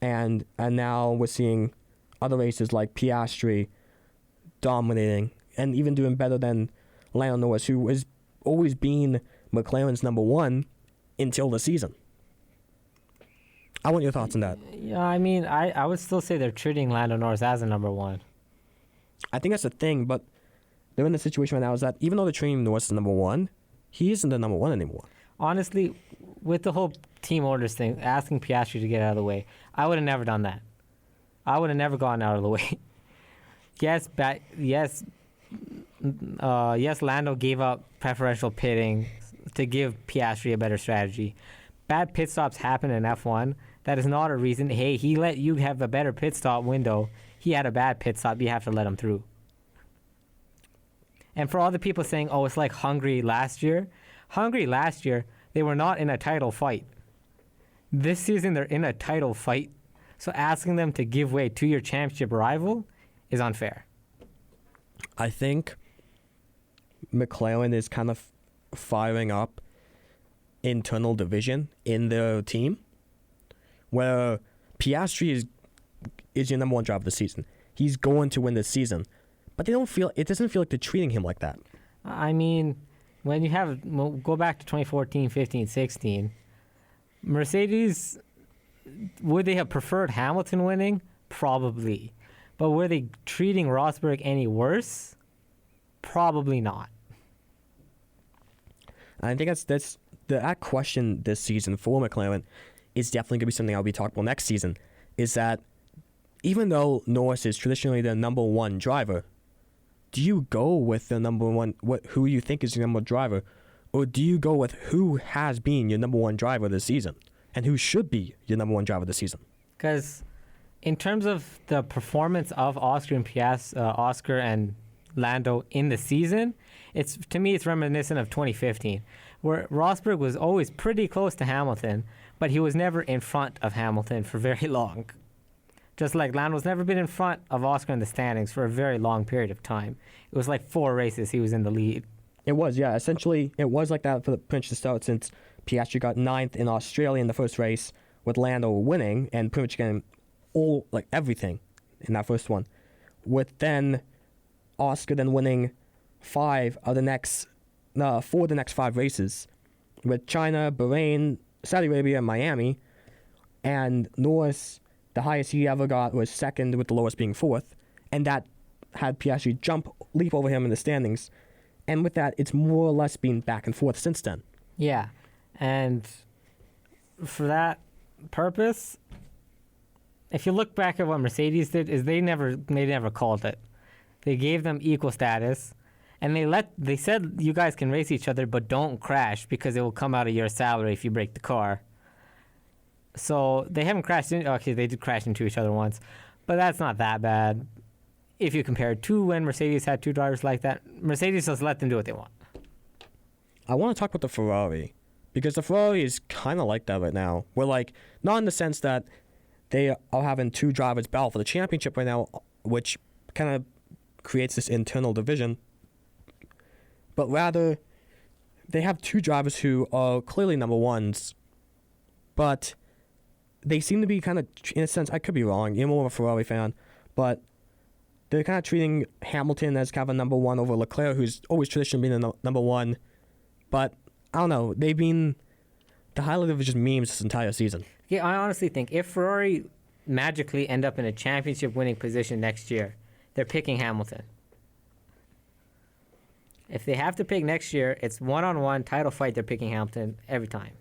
And now we're seeing other races like Piastri dominating and even doing better than Lando Norris, who has always been McLaren's number 1 until the season. I want your thoughts on that. Yeah, I mean, I would still say they're treating Lando Norris as a number 1. I think that's the thing, but they're in the situation right now is that even though they're treating Norris as number 1, he isn't the number 1 anymore. Honestly, with the whole team orders thing, asking Piastri to get out of the way, I would have never done that. I would have never gone out of the way. Yes, Lando gave up preferential pitting to give Piastri a better strategy. Bad pit stops happen in F1. That is not a reason, hey, he let you have a better pit stop window. He had a bad pit stop. You have to let him through. And for all the people saying, oh, it's like Hungary last year, they were not in a title fight. This season, they're in a title fight. So asking them to give way to your championship rival is unfair. I think McLaren is kind of firing up internal division in their team, where Piastri is your number 1 driver this season. He's going to win this season, but it doesn't feel like they're treating him like that. I mean, when you go back to 2014, 15, 16, Mercedes, would they have preferred Hamilton winning? Probably. But were they treating Rosberg any worse? Probably not. I think that question this season for McLaren is definitely going to be something I'll be talking about next season, is that even though Norris is traditionally the number 1 driver, do you go with the number 1, who you think is your number 1 driver, or do you go with who has been your number 1 driver this season and who should be your number 1 driver this season? Because in terms of the performance of Oscar and Lando in the season, to me it's reminiscent of 2015, where Rosberg was always pretty close to Hamilton, but he was never in front of Hamilton for very long. Just like Lando's never been in front of Oscar in the standings for a very long period of time. It was like 4 races he was in the lead. It was, yeah. Essentially, it was like that for the pretty much the start, since Piastri got 9th in Australia in the first race, with Lando winning and pretty much getting everything in that first one. With then Oscar then winning 4 of the next 5 races, with China, Bahrain, Saudi Arabia, and Miami, and Norris, the highest he ever got was 2nd, with the lowest being 4th, and that had Piastri leap over him in the standings, and with that, it's more or less been back and forth since then. Yeah, and for that, purpose, if you look back at what Mercedes did, is they never called it. They gave them equal status, and they said you guys can race each other, but don't crash because it will come out of your salary if you break the car. So they haven't crashed in. Okay, they did crash into each other once, but that's not that bad. If you compare it to when Mercedes had two drivers like that, Mercedes just let them do what they want. I want to talk about the Ferrari, because the Ferrari is kind of like that right now. We're like, not in the sense that they are having two drivers battle for the championship right now, which kind of creates this internal division, but rather they have two drivers who are clearly number ones, but they seem to be kind of, in a sense, I could be wrong, you're more of a Ferrari fan, but they're kind of treating Hamilton as kind of a number one over Leclerc, who's always traditionally been a number one. But I don't know, they've been the highlight of just memes this entire season. Yeah, I honestly think if Ferrari magically end up in a championship winning position next year, they're picking Hamilton. If they have to pick next year, it's one-on-one title fight, they're picking Hamilton every time.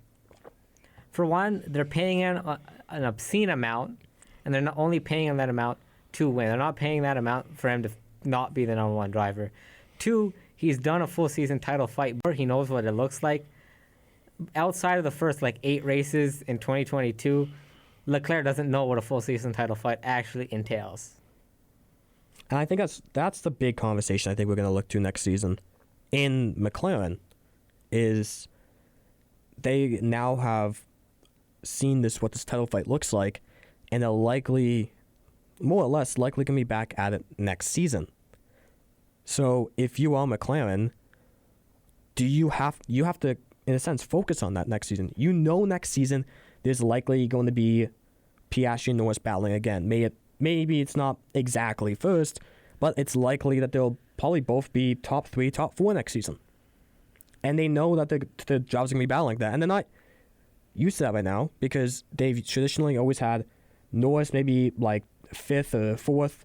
For one, they're paying an obscene amount, and they're not only paying him that amount to win. They're not paying that amount for him to not be the number one driver. Two, he's done a full season title fight where he knows what it looks like. Outside of the first 8 races in 2022, Leclerc doesn't know what a full season title fight actually entails. And I think that's the big conversation I think we're going to look to next season in McLaren, is they now have seen what this title fight looks like, and they're likely, more or less likely, going to be back at it next season. So if you are McLaren, you have to, in a sense, focus on that next season. You know next season there's likely going to be Piastri and Norris battling again. Maybe it's not exactly first, but it's likely that they'll probably both be top 3, top 4 next season. And they know that the job's going to be battling like that. And they're not used to that right now, because they've traditionally always had Norris maybe 5th or 4th,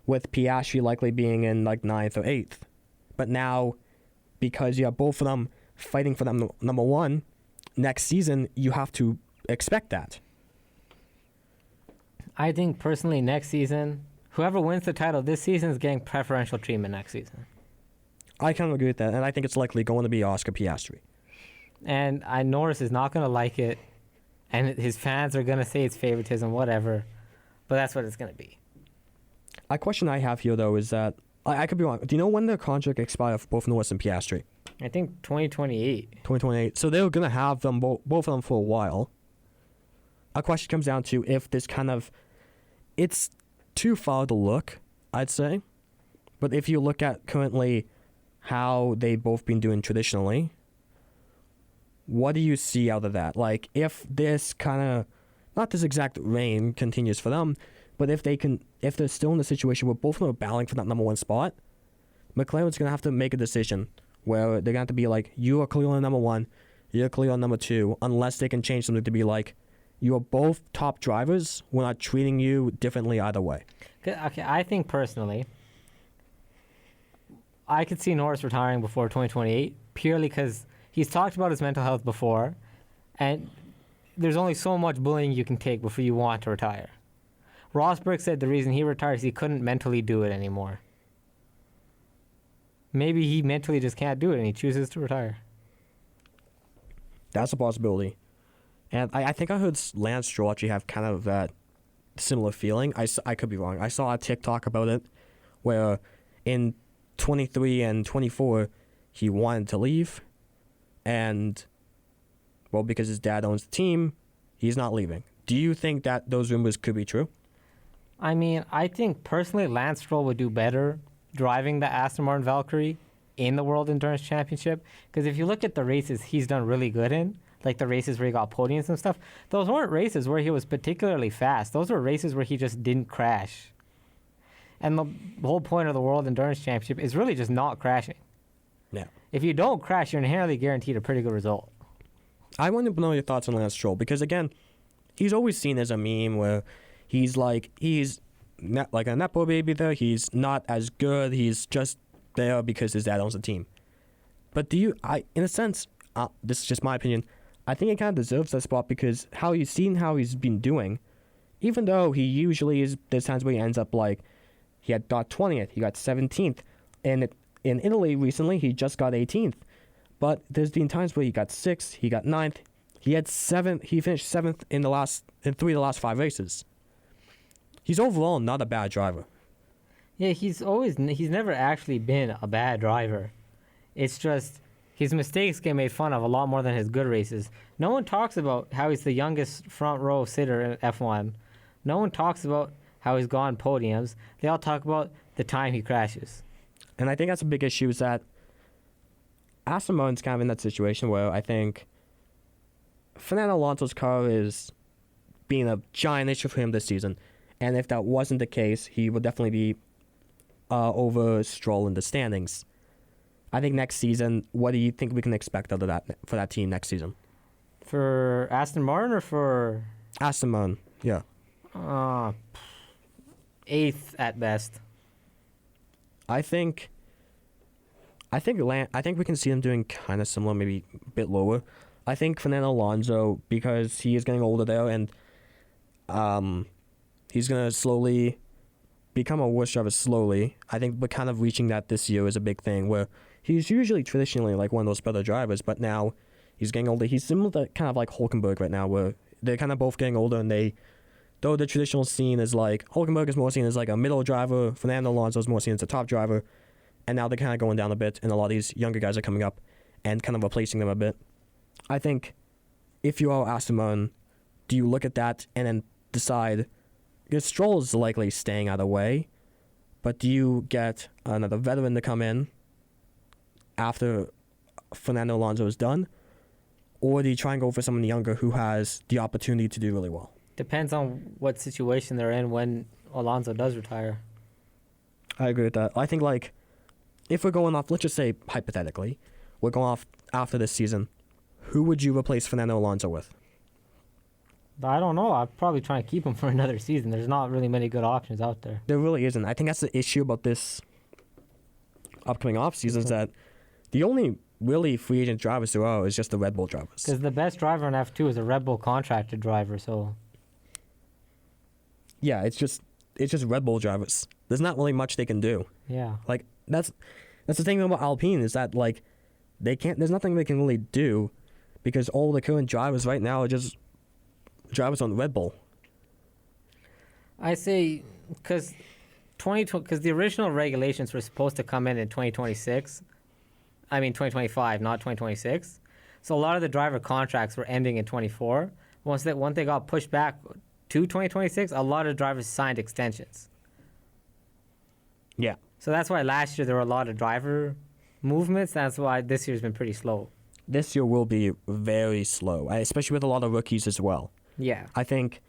with Piastri likely being in 9th or 8th. But now, because you have both of them fighting for them number one, next season you have to expect that. I think personally next season, whoever wins the title this season is getting preferential treatment next season. I kind of agree with that, and I think it's likely going to be Oscar Piastri. And Norris is not going to like it, and his fans are going to say it's favoritism, whatever, but that's what it's going to be. A question I have here, though, is that, I could be wrong, do you know when the contract expires for both Norris and Piastri? I think 2028. 2028. So they're going to have them both of them for a while. A question comes down to if this it's too far to look, I'd say. But if you look at currently how they've both been doing traditionally, what do you see out of that? If this not this exact reign continues for them, but if they're still in a situation where both of them are battling for that number one spot, McLaren's going to have to make a decision where they're going to have to be you are clearly on number one, you're clearly on number two, unless they can change something to be you are both top drivers, we're not treating you differently either way. Okay, I think personally, I could see Norris retiring before 2028, purely because he's talked about his mental health before, and there's only so much bullying you can take before you want to retire. Rosberg said the reason he retires, he couldn't mentally do it anymore. Maybe he mentally just can't do it and he chooses to retire. That's a possibility. And I think I heard Lance Stroll actually have kind of that similar feeling. I could be wrong. I saw a TikTok about it where in 23 and 24 he wanted to leave, and because his dad owns the team, he's not leaving. Do you think that those rumors could be true? I mean, I think personally Lance Stroll would do better driving the Aston Martin Valkyrie in the World Endurance Championship, because if you look at the races he's done really good in, the races where he got podiums and stuff, those weren't races where he was particularly fast. Those were races where he just didn't crash. And the whole point of the World Endurance Championship is really just not crashing. Yeah. If you don't crash, you're inherently guaranteed a pretty good result. I want to know your thoughts on Lance Stroll, because again, he's always seen as a meme where he's not like a Nepo baby there. He's not as good. He's just there because his dad owns the team. But in a sense, this is just my opinion, I think he kind of deserves that spot because how he's been doing, even though he usually is, there's times where he ends up like, he had got 20th, he got 17th, and in Italy recently he just got 18th. But there's been times where he got 6th, he got 9th, he finished 7th in 3 of the last 5 races. He's overall not a bad driver. Yeah, he's never actually been a bad driver. It's just his mistakes get made fun of a lot more than his good races. No one talks about how he's the youngest front row sitter in F1. No one talks about how he's gone podiums. They all talk about the time he crashes. And I think that's a big issue is that Aston Martin's kind of in that situation where I think Fernando Alonso's car is being a giant issue for him this season. And if that wasn't the case, he would definitely be over Stroll in the standings. I think next season, what do you think we can expect out of that for that team next season? For Aston Martin or for Aston Martin, yeah. 8th at best. I think we can see them doing kind of similar, maybe a bit lower. I think Fernando Alonso, because he is getting older there, and he's gonna slowly become a worse driver slowly. I think we're kind of reaching that this year is a big thing where he's usually traditionally like one of those better drivers, but now he's getting older. He's similar to kind of like Hulkenberg right now, where they're kind of both getting older, and though the traditional scene is like Hulkenberg is more seen as like a middle driver, Fernando Alonso is more seen as a top driver, and now they're kind of going down a bit, and a lot of these younger guys are coming up and kind of replacing them a bit. I think if you are Aston Martin, do you look at that and then decide, because Stroll is likely staying out of the way, but do you get another veteran to come in after Fernando Alonso is done, or do you try and go for someone younger who has the opportunity to do really well? Depends on what situation they're in when Alonso does retire. I agree with that. I think, like, if we're going off, let's just say, hypothetically, we're going off after this season, who would you replace Fernando Alonso with? I don't know. I'd probably try and keep him for another season. There's not really many good options out there. There really isn't. I think that's the issue about this upcoming offseason is that the only really free agent drivers there are is just the Red Bull drivers. Because the best driver in F2 is a Red Bull contracted driver, so... Yeah, it's just Red Bull drivers. There's not really much they can do. Yeah. Like, that's the thing about Alpine is that, like, there's nothing they can really do because all the current drivers right now are just drivers on Red Bull. I say, because the original regulations were supposed to come in 2026. I mean 2025, not 2026. So a lot of the driver contracts were ending in 24. Once they got pushed back to 2026, a lot of drivers signed extensions. Yeah. So that's why last year there were a lot of driver movements. That's why this year's been pretty slow. This year will be very slow, especially with a lot of rookies as well. Yeah. I think,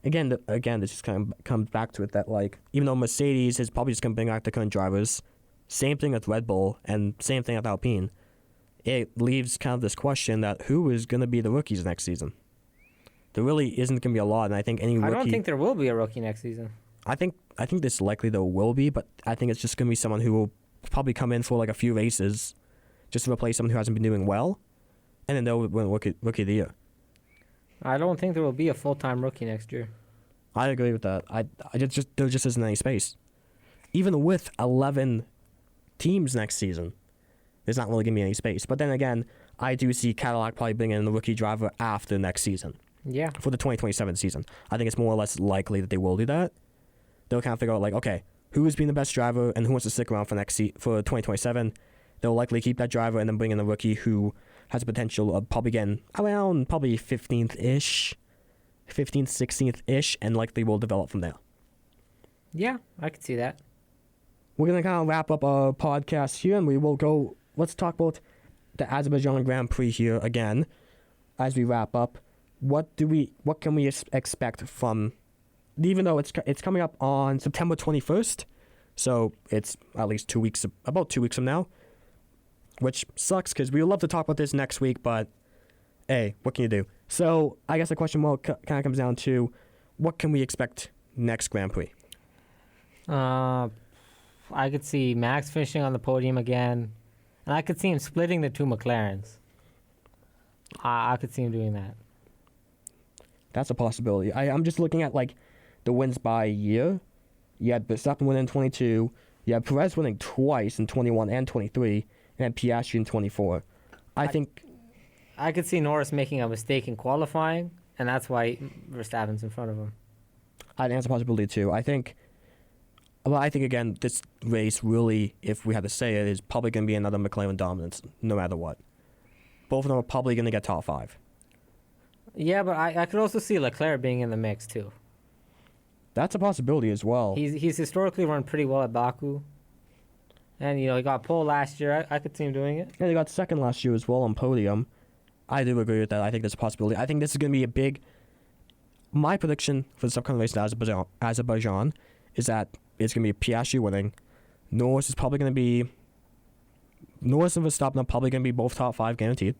again, this just kind of comes back to it that, like, even though Mercedes is probably just going to bring back the current drivers, same thing with Red Bull and same thing with Alpine, it leaves kind of this question that who is going to be the rookies next season? There really isn't going to be a lot, and I think any rookie... I don't think there will be a rookie next season. I think this likely there will be, but I think it's just going to be someone who will probably come in for like a few races just to replace someone who hasn't been doing well, and then they'll win rookie of the year. I don't think there will be a full-time rookie next year. I agree with that. There just isn't any space. Even with 11 teams next season, there's not really going to be any space. But then again, I do see Cadillac probably bringing in the rookie driver after next season. Yeah. For the 2027 season. I think it's more or less likely that they will do that. They'll kind of figure out, like, okay, who has been the best driver and who wants to stick around for 2027. They'll likely keep that driver and then bring in a rookie who has the potential of probably getting around 15th-ish, 15th, 16th-ish, and likely will develop from there. Yeah, I could see that. We're going to kind of wrap up our podcast here, and we will go, let's talk about the Azerbaijan Grand Prix here again as we wrap up. What can we expect from, even though it's coming up on September 21st, so it's at least about 2 weeks from now, which sucks because we would love to talk about this next week, but hey, what can you do? So I guess the question kind of comes down to, what can we expect next Grand Prix? I could see Max finishing on the podium again, and I could see him splitting the two McLarens. I could see him doing that. That's a possibility. I'm just looking at like the wins by year. You had Verstappen winning in 22. You had Perez winning twice in 21 and 23, and then Piastri in 24. I think I could see Norris making a mistake in qualifying, and that's why Verstappen's in front of him. I think that's a possibility too. I think again, this race really, if we had to say it, is probably going to be another McLaren dominance, no matter what. Both of them are probably going to get top 5. Yeah, but I could also see Leclerc being in the mix too. That's a possibility as well. He's historically run pretty well at Baku, and he got pole last year. I could see him doing it. Yeah, they got second last year as well on podium. I do agree with that. I think there's a possibility. I think this is going to be a big. My prediction for this upcoming race in Azerbaijan is that it's going to be Piastri winning. Norris and Verstappen are probably going to be both top 5 guaranteed.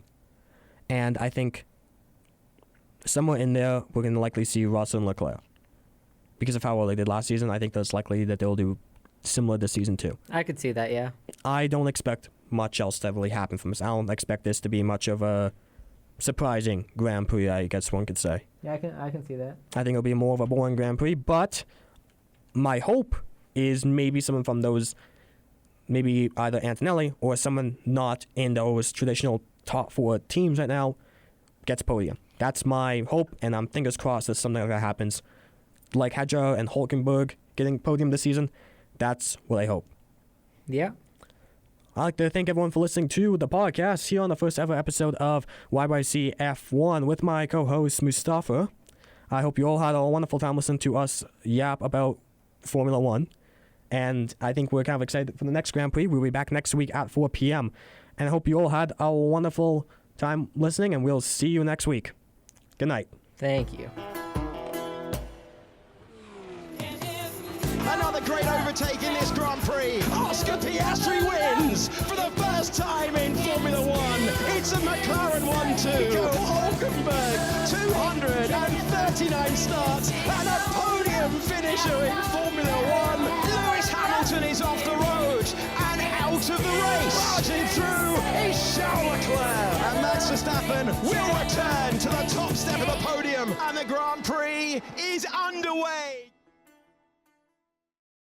And I think somewhere in there, we're going to likely see Russell and Leclerc. Because of how well they did last season, I think that's likely that they'll do similar this season too. I could see that, yeah. I don't expect much else to really happen from this. I don't expect this to be much of a surprising Grand Prix, I guess one could say. Yeah, I can see that. I think it'll be more of a boring Grand Prix, but my hope is maybe someone from those, maybe either Antonelli or someone not in those traditional top 4 teams right now, gets podium. That's my hope, and I'm fingers crossed that something like that happens. Like Hedger and Hulkenberg getting podium this season, that's what I hope. Yeah. I'd like to thank everyone for listening to the podcast here on the first ever episode of YYC F1 with my co-host Mustafa. I hope you all had a wonderful time listening to us yap about Formula 1. And I think we're kind of excited for the next Grand Prix. We'll be back next week at 4 p.m. And I hope you all had a wonderful time listening, and we'll see you next week. Good night. Thank you. Another great overtake in this Grand Prix. Oscar Piastri wins for the first time in Formula 1. It's a McLaren 1-2. Nico Hulkenberg, 239 starts and a podium finisher in Formula 1. Lewis Hamilton is off the road and out of the race. Charging through is Charles Leclerc. And Max Verstappen will return to the top step of the podium. And the Grand Prix is underway.